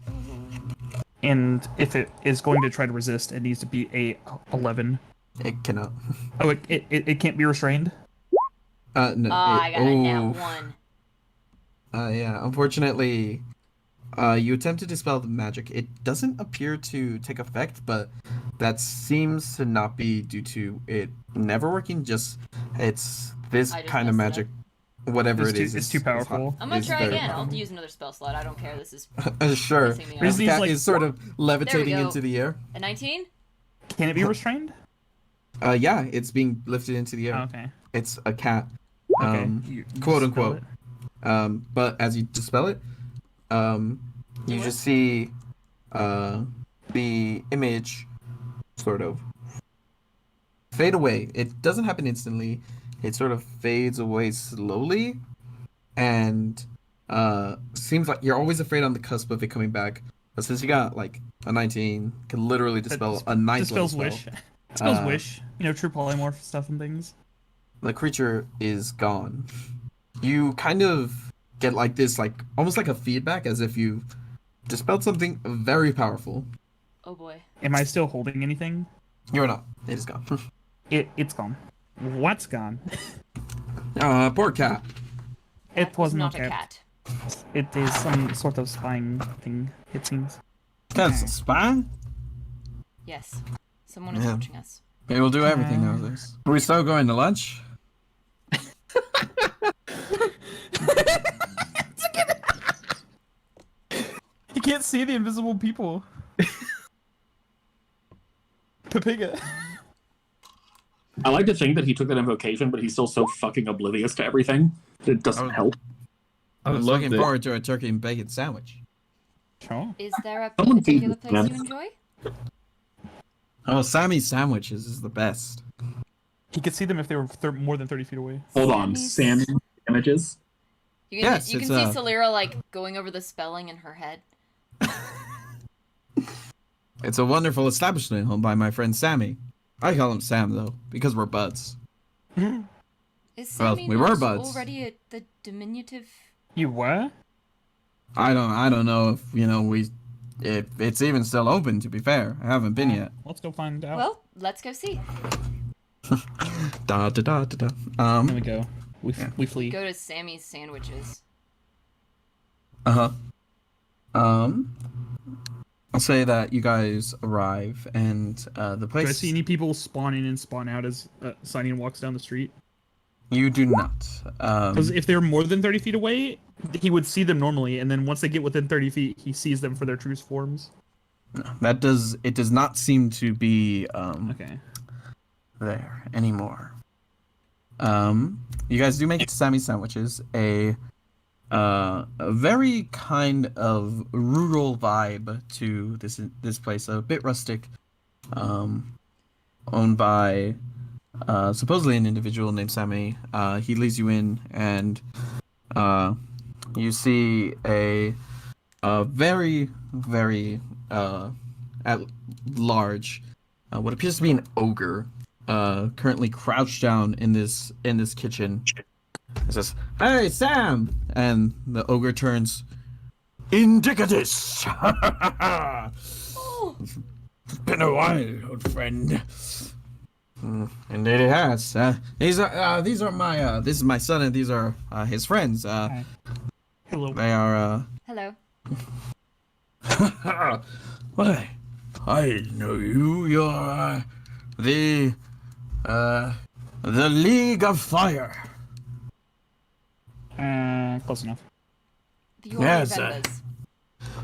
And if it is going to try to resist, it needs to be a 11. It cannot. Oh, it can't be restrained? No. I got a nat ooh. 1. Yeah, unfortunately, you attempt to dispel the magic. It doesn't appear to take effect, but that seems to not be due to it never working. Just it's this I just kind of messed it magic, whatever It's it is. too- it's too powerful. I'm gonna is try very again. I'll powerful. use another spell slot. I don't care. This is Sure. pissing me off. Reezi's The cat like- is sort of levitating go. into the air. A 19? Can it be restrained? Yeah, it's being lifted into the air. Oh, okay. It's a cat. Okay. You dispel quote unquote. it. But as you dispel it, you just see the image sort of fade away. It doesn't happen instantly. It sort of fades away slowly, and seems like you're always afraid on the cusp of it coming back. But since you got like a 19, can literally dispel a 9th Dispels level wish. spell. Dispels wish. You know, true polymorph stuff and things. The creature is gone. You kind of get like this, like almost like a feedback, as if you dispelled something very powerful. Oh boy. Am I still holding anything? You're not. It is gone. It's gone. What's gone? Poor cat. It That was not not a a cat. It is some sort of spying thing, it seems. That's a spy? Yes. Someone is Yeah. watching us. They will do everything nowadays. Are we still going to lunch? You can't see the invisible people. Papiga. I like to think that he took that invocation, but he's still so fucking oblivious to everything that it doesn't Oh. help. I was loved looking it. forward to a turkey and bacon sandwich. Sure. Is there a Someone particular feed place them. you enjoy? Oh, Sammy's sandwiches is the best. He could see them if they were more than 30 feet away. Hold on, Sammy's- Sam images. You can, Yes, you can it's, see Silyra like going over the spelling in her head. It's a wonderful establishment owned by my friend Sammy. I call him Sam though, because we're buds. Is Well, Sammy we were not buds. already the diminutive? You were? I don't know if if it's even still open. To be fair, I haven't been yet. Let's go find out. Well, let's go see. Da da da da da. There we go. We flee. Go to Sammy's sandwiches. Uh-huh. I'll say that you guys arrive and the place. Do I see any people spawn in and spawn out as Sihnion walks down the street? You do not. Because if they're more than 30 feet away, he would see them normally, and then once they get within 30 feet, he sees them for their true forms. It does not seem to be Okay. there anymore. You guys do make it to Sammy's Sandwiches, a very kind of rural vibe to this place, a bit rustic, owned by supposedly an individual named Sammy. He leads you in, and you see a very, very at large, what appears to be an ogre, currently crouched down in this kitchen. It says, "Hey, Sam!" And the ogre turns, "Indicadus!" Oh, It's been a while, old friend. Indeed it has. This is my son, and these are his friends. Hi. Hello. They are, hello. Why, I know you. You're, the League of Fire. Close enough. The EoA Yes, Vendors.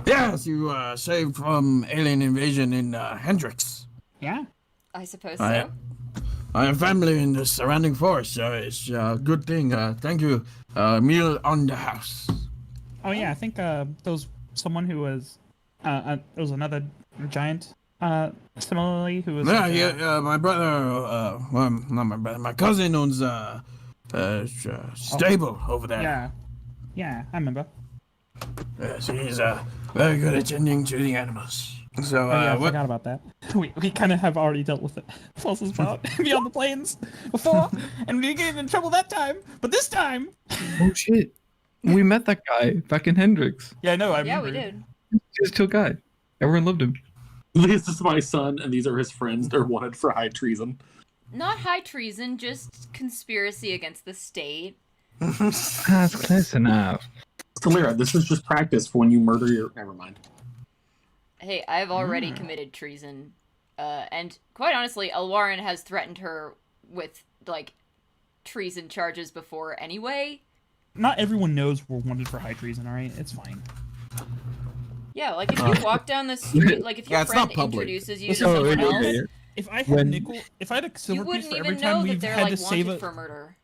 Yes, you saved from alien invasion in Hendrix. Yeah. I suppose I- so. I have family in the surrounding forest, so it's a good thing. Thank you. Meal on the house. Oh yeah, I think there was someone who was there was another giant similarly who was My brother, well, not my brother, my cousin owns stable over there. Yeah, I remember. So he's very good at tending to the animals. So I what? forgot about that. We kind of have already dealt with it. False's about beyond the plains before, and we didn't get in trouble that time. But this time, Oh shit! We met that guy back in Hendrix. yeah, no, I Yeah, remember. we did. He was a chill guy. Everyone loved him. This is my son, and these are his friends. They're wanted for high treason. Not high treason, just conspiracy against the state. That's close enough. Silyra, this is just practice for when you murder your. Never mind. Hey, I've already committed treason. And quite honestly, Elwarin has threatened her with, like, treason charges before anyway. Not everyone knows we're wanted for high treason. All right, it's fine. Yeah, like, if you walk down the street, like, if your Yeah, it's friend not public. introduces you to Oh, someone okay. else, If I had When- a nickel, if I had a you silver piece wouldn't for every even time know that we've they're, had like, to save wanted a, for murder.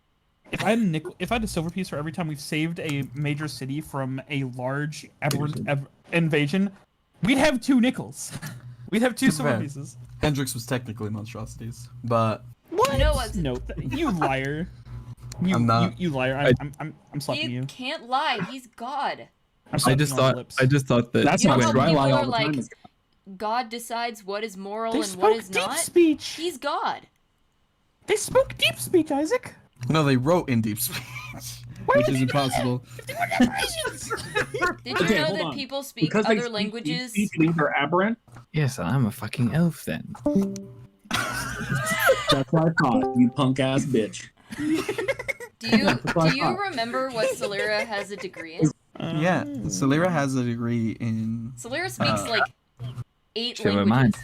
if I had a nickel, if I had a silver piece for every time we've saved a major city from a large aberrant invasion, we'd have 2 nickels. We'd have 2 silver Fair. pieces. Hendrix was technically monstrosities, but What? No, it's- No, you liar. You, I'm not. You liar. I'm slapping You you. can't lie, he's God. I'm I slapping just you on the thought. lips. I just thought that. That's You know not how true. I people lie are all the like- time. God decides what is moral They and what spoke is deep not. speech. He's God. They spoke deep speech, Isaac. no, they wrote in deep speech, which is impossible. Did you Okay, know hold that on. people speak Because they other speak languages? deep speech, they're aberrant. Yes, I'm a fucking elf then. That's what I thought. You punk ass bitch. Do you remember what Silyra has a degree in? Yeah, Silyra has a degree in. Silyra speaks like 8 Never languages. mind.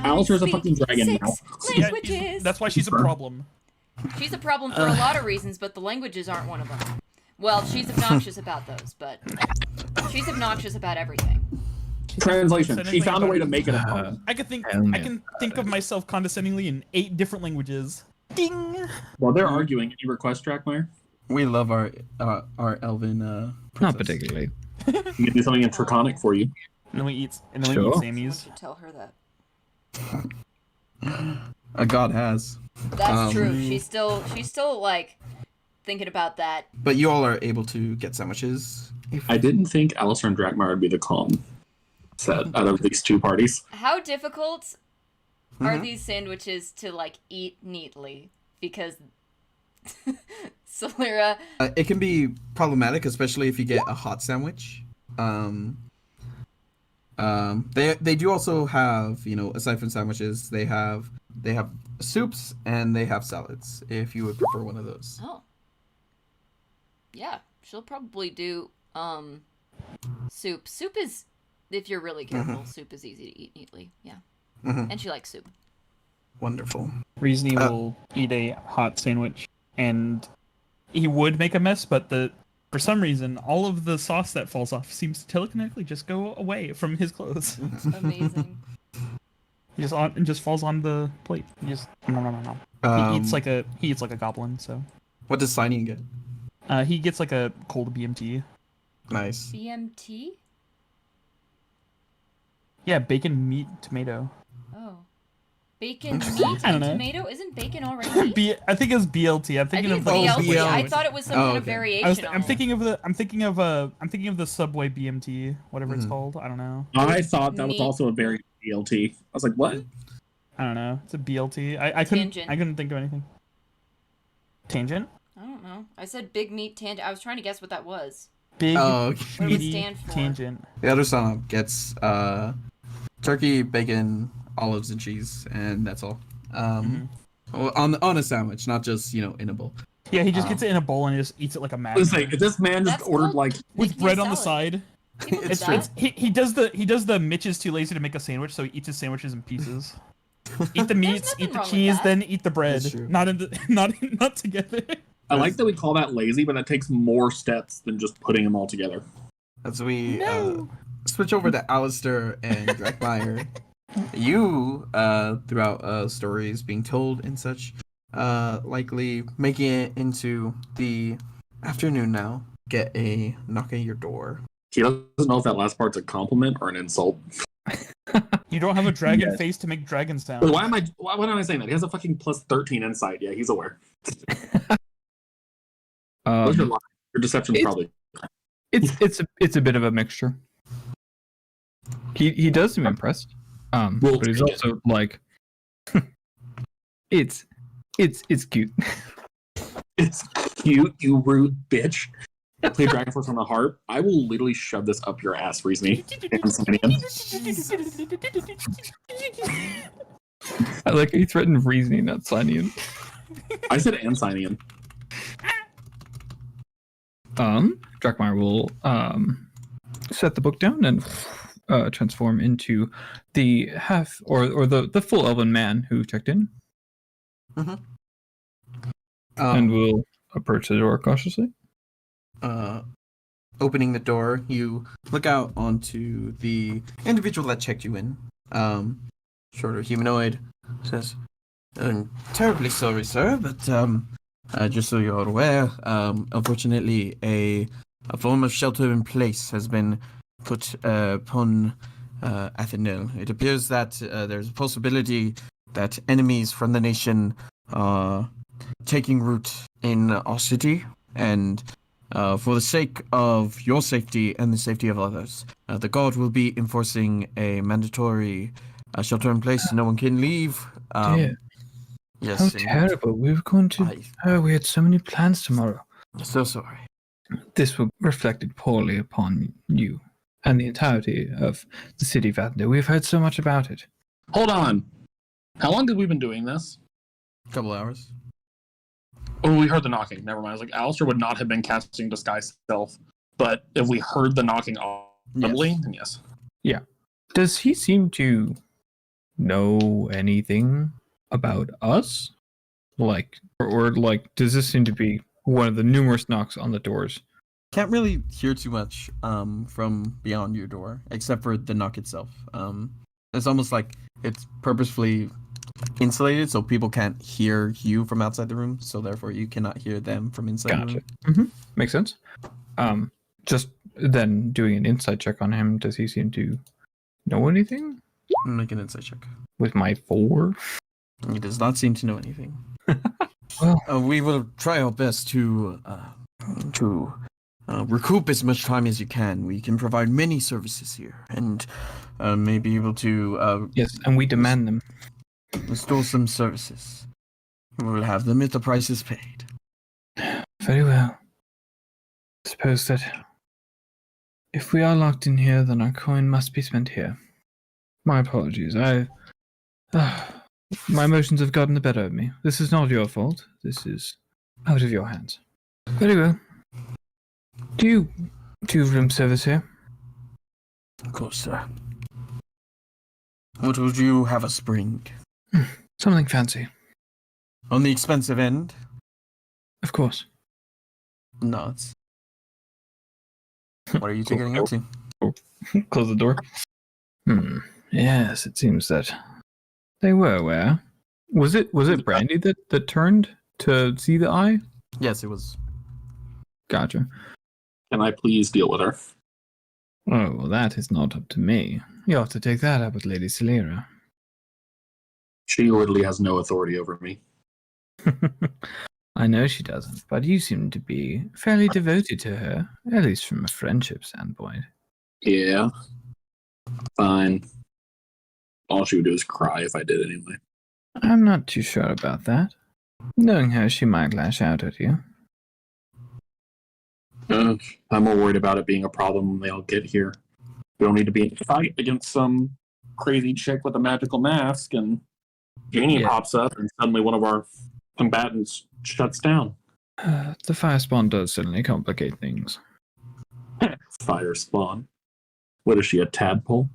Alistair's a fucking dragon Six now. Yeah, languages. that's why she's a problem. She's a problem for a lot of reasons, but the languages aren't one of them. Well, she's obnoxious about those, but she's obnoxious about everything. Translation. She found a way to make it a problem. I can think. Hell I yeah. can think of myself condescendingly in 8 different languages. Ding. While they're arguing, any request, Drakmire? We love our elven Not princess. particularly. We can do something in Draconic for you. And then we eat. And then we Sure. eat You Sammy's. should tell her that. A god has. That's true. She's still like thinking about that. But you all are able to get sandwiches. I didn't think Alastair and Drakmire would be the calm. set out of these two parties. How difficult are Mhm. these sandwiches to like eat neatly? Because Silyra, It can be problematic, especially if you get a hot sandwich. They do also have, aside from sandwiches, they have soups and they have salads. If you would prefer one of those. oh, yeah, she'll probably do soup. Soup is, if you're really careful, soup is easy to eat neatly. Yeah, Mhm. and she likes soup. Wonderful. Reezni will eat a hot sandwich, and he would make a mess, but for some reason, all of the sauce that falls off seems to telekinetically just go away from his clothes. Amazing. He just falls on the plate. He just no. He eats like a goblin. So What does Sihnion get? he gets like a cold BMT. Nice. BMT? Yeah, bacon, meat, tomato. Oh. Bacon, meat, I don't and know. tomato? Isn't bacon already meat? I think it was BLT. I'm I thinking think of it's the BLT. BLT. I thought it was some Oh, kind of okay. variation on I'm it. thinking of the Subway BMT, whatever it's called. I don't know. I thought that was Neat. also a very BLT. I was like, what? I don't know. It's a BLT. I couldn't think of anything. Tangent? I don't know. I said big meat tangent. I was trying to guess what that was. Big Oh, What does it meaty stand for? tangent. the other son gets turkey, bacon, olives, and cheese, and that's all. Well, on a sandwich, not just in a bowl. Yeah, he just gets it in a bowl and he just eats it like a I mad. was like, if this man just That's ordered called like With making a bread on the salad. side. People do It's that. He does the Mitch is too lazy to make a sandwich, so he eats his sandwiches in pieces. Eat the meats, nothing eat the wrong with cheese, that. then eat the bread. That's true. Not together. I like that we call that lazy, but that takes more steps than just putting them all together. As we No. switch over to Alastair and Drakmire, you, throughout stories being told and such, likely making it into the afternoon now, get a knock at your door. He doesn't know if that last part's a compliment or an insult. You don't have a dragon Yes. face to make dragon sound. Wait, why am I saying that? He has a fucking plus 13 insight. Yeah, he's aware. What's your lie? Your deception's it's- probably. It's a bit of a mixture. He does seem impressed. We'll But he's take it. also like it's cute. It's cute, you rude bitch. Play Dragon Force on the harp. I will literally shove this up your ass, Reezni. I like he threatened Reezni, not Sihnion. I said Ansinian. Drakmire will set the book down and transform into the half or the full elven man who checked in, and will approach the door cautiously. Opening the door, you look out onto the individual that checked you in. Shorter humanoid says, "I'm terribly sorry, sir, but just so you're aware, unfortunately, a form of shelter in place has been put upon Athendelne. It appears that there's a possibility that enemies from the nation are taking root in our city, and for the sake of your safety and the safety of others, the guard will be enforcing a mandatory shelter in place. No one can leave." Dear, Yes, how indeed. terrible! We were going to. We had so many plans tomorrow. So sorry. This will reflected poorly upon you and the entirety of the city of Athendelne. We've heard so much about it. Hold on. How long have we been doing this? Couple hours. Oh, we heard the knocking. Never mind. I was like, Alistair would not have been casting Disguise Self, but if we heard the knocking audibly, then yes. Does he seem to know anything about us? Or does this seem to be one of the numerous knocks on the doors? Can't really hear too much from beyond your door, except for the knock itself. It's almost like it's purposefully insulated so people can't hear you from outside the room, so therefore you cannot hear them from inside the room. Mm-hmm. Makes sense. Just then doing an insight check on him, does he seem to know anything? Make an insight check. With my 4? He does not seem to know anything. Well, We will try our best to recoup as much time as you can. We can provide many services here, and may be able to Yes, and we demand them. restore some services. We'll have them if the price is paid. Very well. Suppose that if we are locked in here, then our coin must be spent here. My apologies. My emotions have gotten the better of me. This is not your fault. This is out of your hands. Very well. Do you room service here? Of course, sir. What would you have us bring? Something fancy. On the expensive end? Of course. Nuts. What are you two getting up to? Close the door. Yes, it seems that they were aware. Was it Brandy that turned to see the eye? Yes, it was. Gotcha. Can I please deal with her? Oh, well, that is not up to me. You'll have to take that up with Lady Silyra. She literally has no authority over me. I know she doesn't, but you seem to be fairly devoted to her, at least from a friendship standpoint. Yeah. Fine. All she would do is cry if I did anyway. I'm not too sure about that. Knowing her, she might lash out at you. I'm more worried about it being a problem when they all get here. We don't need to be in a fight against some crazy chick with a magical mask and Janie pops up and suddenly one of our combatants shuts down. The fire spawn does certainly complicate things. Fire spawn. What is she, a tadpole?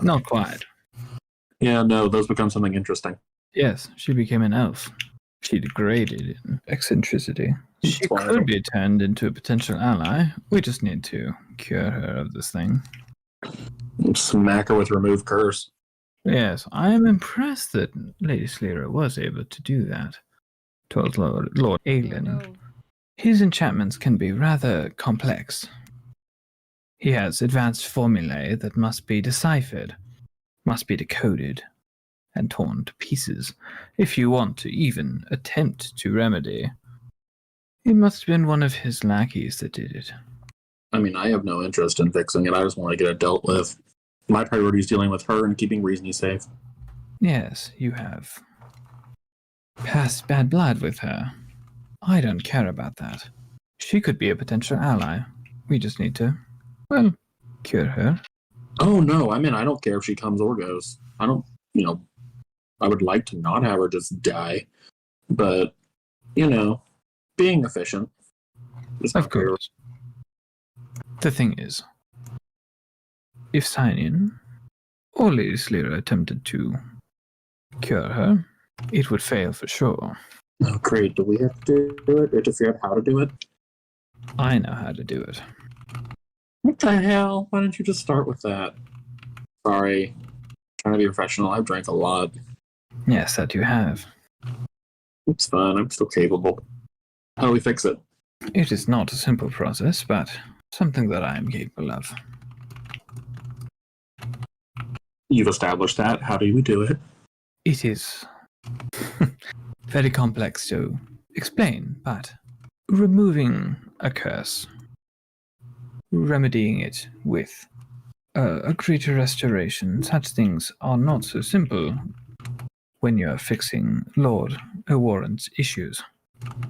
Not quite. Yeah, no, those become something interesting. Yes, she became an elf. She degraded in eccentricity. She That's why I could don't- be turned into a potential ally. We just need to cure her of this thing. Smack her with remove curse. Yes, I am impressed that Lady Silyra was able to do that. Told Lord Aelin. No. His enchantments can be rather complex. He has advanced formulae that must be deciphered, must be decoded, and torn to pieces if you want to even attempt to remedy. It must have been one of his lackeys that did it. I mean, I have no interest in fixing it. I just want to get it dealt with. My priority is dealing with her and keeping Reezni safe. Yes, you have passed bad blood with her. I don't care about that. She could be a potential ally. We just need to, well, cure her. Oh, no, I mean, I don't care if she comes or goes. I don't, I would like to not have her just die. But, being efficient is my Of course. The thing is, if Sihnion or Lady Silyra attempted to cure her, it would fail for sure. Oh, great. Do we have to do it or to figure out how to do it? I know how to do it. What the hell? Why don't you just start with that? Sorry. Trying to be professional. I've drank a lot. Yes, that you have. It's fine. I'm still capable. How do we fix it? It is not a simple process, but something that I am capable of. You've established that. How do we do it? It is very complex to explain, but removing a curse, remedying it with a greater restoration, such things are not so simple when you're fixing Lord Elwarin's issues.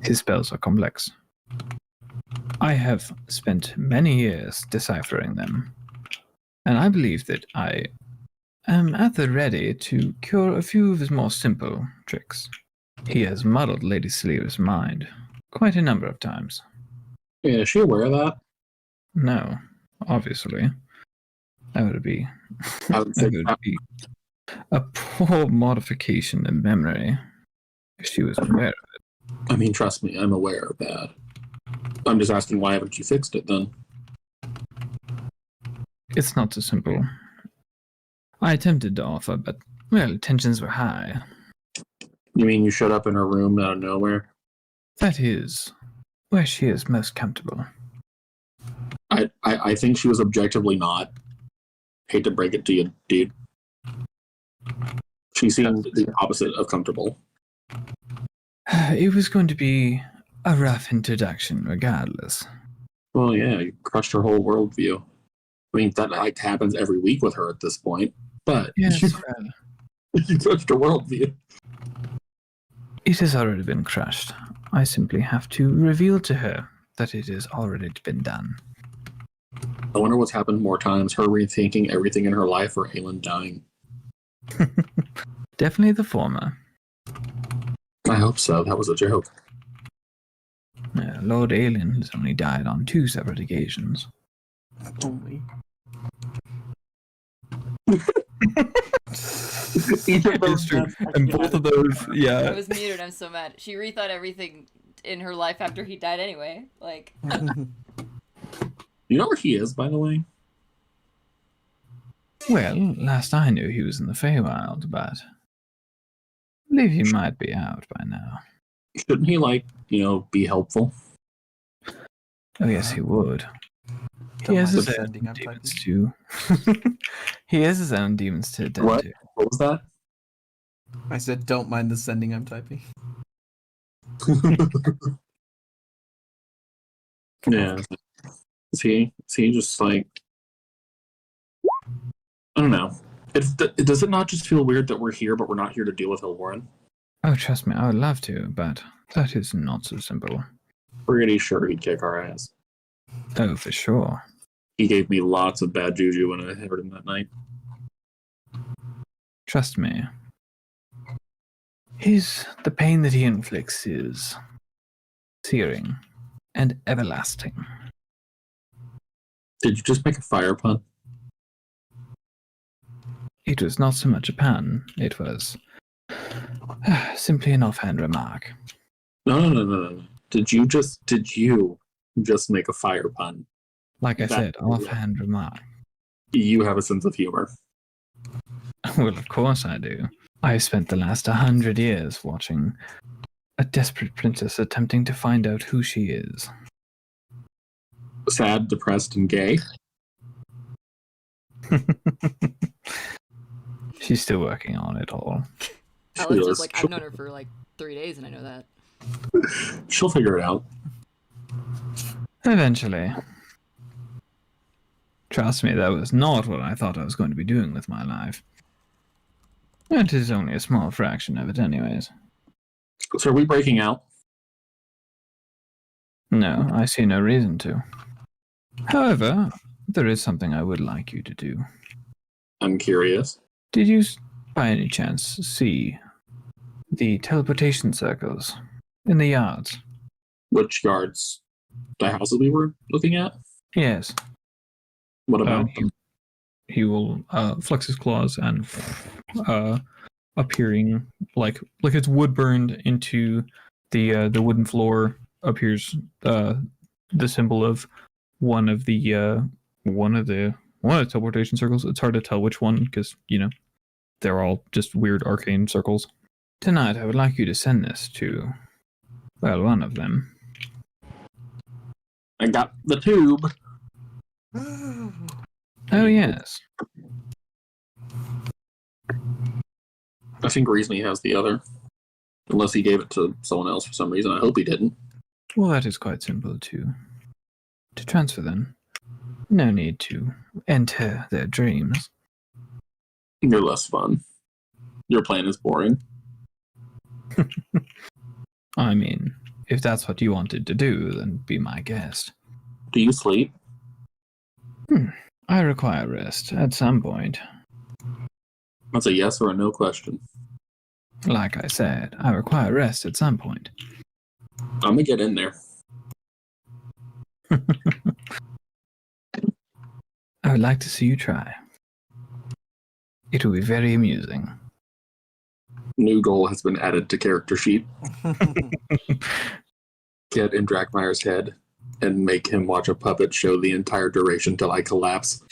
His spells are complex. I have spent many years deciphering them, and I believe that I am at the ready to cure a few of his more simple tricks. He has muddled Lady Silyra's mind quite a number of times. Yeah, is she aware of that? No, obviously. That would be, I would that think would be a poor modification in memory if she was aware of it. I mean, trust me, I'm aware of that. I'm just asking, why haven't you fixed it then? It's not so simple. I attempted to offer, but, well, tensions were high. You mean you showed up in her room out of nowhere? That is where she is most comfortable. I think she was objectively not. Hate to break it to you, dude. She seemed the opposite of comfortable. It was going to be a rough introduction, regardless. Well, yeah, you crushed her whole worldview. I mean, that like happens every week with her at this point. But Yes, you, well, you crushed her worldview. it has already been crushed. I simply have to reveal to her that it has already been done. I wonder what's happened more times: her rethinking everything in her life, or Aelin dying. Definitely the former. I hope so. That was a joke. Lord Aelin has only died on 2 separate occasions. Only. It's true. And both of those, I yeah. was muted. I'm so mad. She rethought everything in her life after he died anyway. Like, You know where he is, by the way? Well, last I knew he was in the Feywild, but I believe he might be out by now. Shouldn't he, like, be helpful? Oh yes, he would. Don't He has mind his the own sending, I'm demons typing. too. He has his own demons to attend What? to. What was that? I said, don't mind the sending, I'm typing. Yeah. Is he just like, I don't know. Does it not just feel weird that we're here, but we're not here to deal with Elwarin? Oh, trust me, I would love to, but that is not so simple. Pretty sure he'd kick our ass. Oh, for sure. He gave me lots of bad juju when I heard him that night. Trust me. The pain that he inflicts is searing and everlasting. Did you just make a fire pun? It was not so much a pun, it was simply an offhand remark. No. Did you just make a fire pun? Like I That- said, offhand remark. You have a sense of humor. Well, of course I do. I spent the last 100 years watching a desperate princess attempting to find out who she is. Sad, depressed, and gay. She's still working on it all. Alistair's like, I've known her for like 3 days and I know that. She'll figure it out. Eventually. Trust me, that was not what I thought I was going to be doing with my life. It is only a small fraction of it anyways. So are we breaking out? No, I see no reason to. However, there is something I would like you to do. I'm curious. Did you, by any chance, see the teleportation circles in the yards? Which yards? The houses we were looking at? Yes. What about them? He will flex his claws and appearing like it's wood burned into the wooden floor appears the symbol of one of the teleportation circles. It's hard to tell which one because they're all just weird arcane circles. Tonight I would like you to send this to one of them. I got the tube. Oh yes. I think Reezni has the other. Unless he gave it to someone else for some reason. I hope he didn't. Well, that is quite simple to transfer them. No need to enter their dreams. You're less fun. Your plan is boring. I mean, if that's what you wanted to do, then be my guest. Do you sleep? I require rest at some point. That's a yes or a no question. Like I said, I require rest at some point. I'm gonna get in there. I would like to see you try. It will be very amusing. New goal has been added to character sheet. Get in Drakmire's head and make him watch a puppet show the entire duration till I collapse.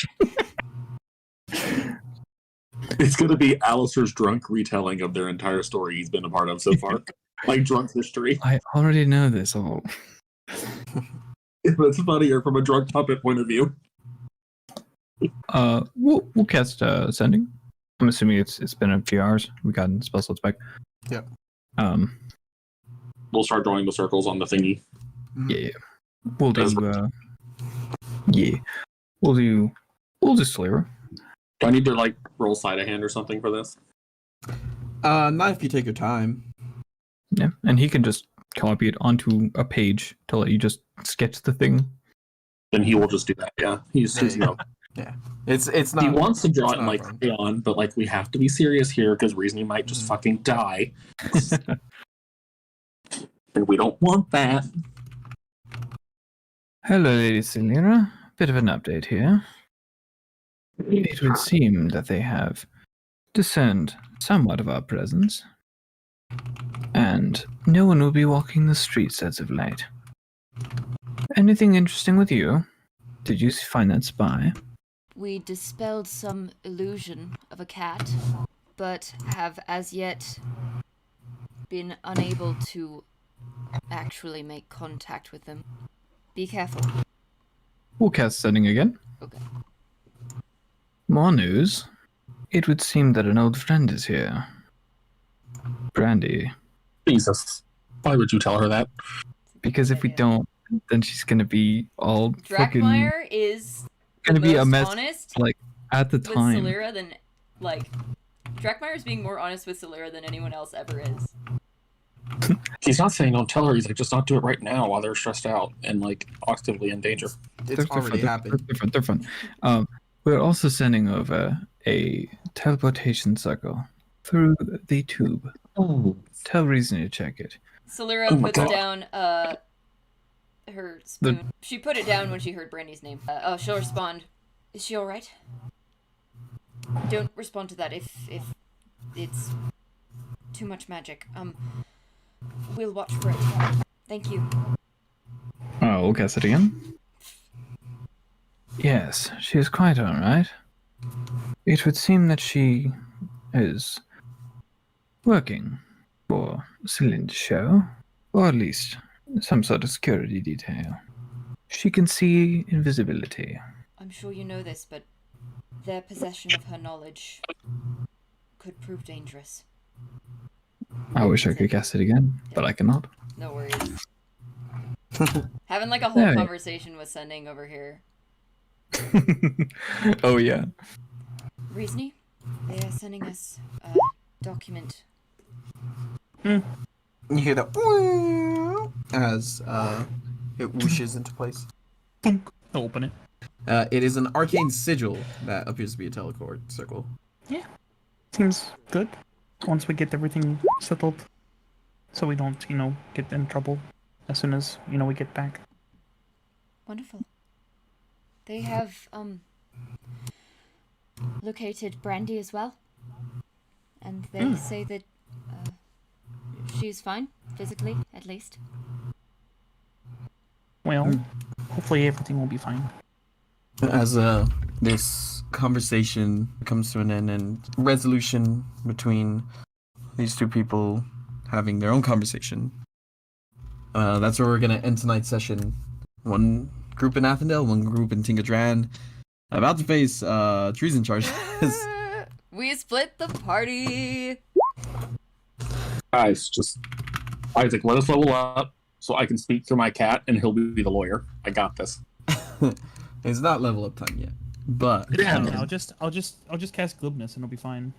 It's going to be Alastair's drunk retelling of their entire story he's been a part of so far. Like drunk history. I already know this all. It's funnier from a drunk puppet point of view. We'll cast sending. I'm assuming it's been a few hours. We got spell slots back. Yep. We'll start drawing the circles on the thingy. Yeah. We'll do. Yeah. We'll do Silyra. Do I need to like roll sleight of hand or something for this? Not if you take your time. Yeah, and he can just copy it onto a page to let you just sketch the thing. Then he will just do that. Yeah, he's There you you know. Yeah, it's not. He wants to draw it's it in not like fun. crayon, but like we have to be serious here because Reezni might just fucking die, and we don't want that. Hello, Lady Silyra. Bit of an update here. It would seem that they have discerned somewhat of our presence, and no one will be walking the streets as of late. Anything interesting with you? Did you find that spy? We dispelled some illusion of a cat, but have as yet been unable to actually make contact with them. Be careful. We'll cast setting again. Okay. More news. It would seem that an old friend is here. Brandy. Jesus, why would you tell her that? Because if we don't, then she's gonna be all fucking... Drakmire is gonna be a most mess, honest like, at the with time. Silyra than, like, Drakmire is being more honest with Silyra than anyone else ever is. He's not saying don't tell her. He's like just not do it right now while they're stressed out and like actively in danger. It's already happened. They're fun. We're also sending over a teleportation circle through the tube. Oh, Tell Reezni to check it. Silyra Oh my puts God. down her spoon. She put it down when she heard Brandy's name. She'll respond. Is she all right? Don't respond to that if it's too much magic. We'll watch for it. Thank you. Oh, we'll cast it again. Yes, she is quite all right. It would seem that she is working for Syllynn Dosho, or at least some sort of security detail. She can see invisibility. I'm sure you know this, but their possession of her knowledge could prove dangerous. I wish I could cast it again, but I cannot. No worries. Having like a whole Yeah. conversation with Sending over here. Oh yeah. Reezni, they are sending us a document. You hear that as it whooshes into place. I'll open it. It is an arcane sigil that appears to be a teleport circle. Seems good. Once we get everything settled, so we don't, get in trouble as soon as, we get back. Wonderful. They have, located Brandy as well. And they say that, she's fine, physically, at least. Well, hopefully everything will be fine. As this conversation comes to an end and resolution between these two people having their own conversation, that's where we're gonna end tonight's session. One group in Athendelne, one group in Tinkodran, about to face treason charges. We split the party! guys, just Isaac, let us level up so I can speak through my cat and he'll be the lawyer. I got this. It's not level up time yet, but Yeah, I'll just cast glibness and it'll be fine.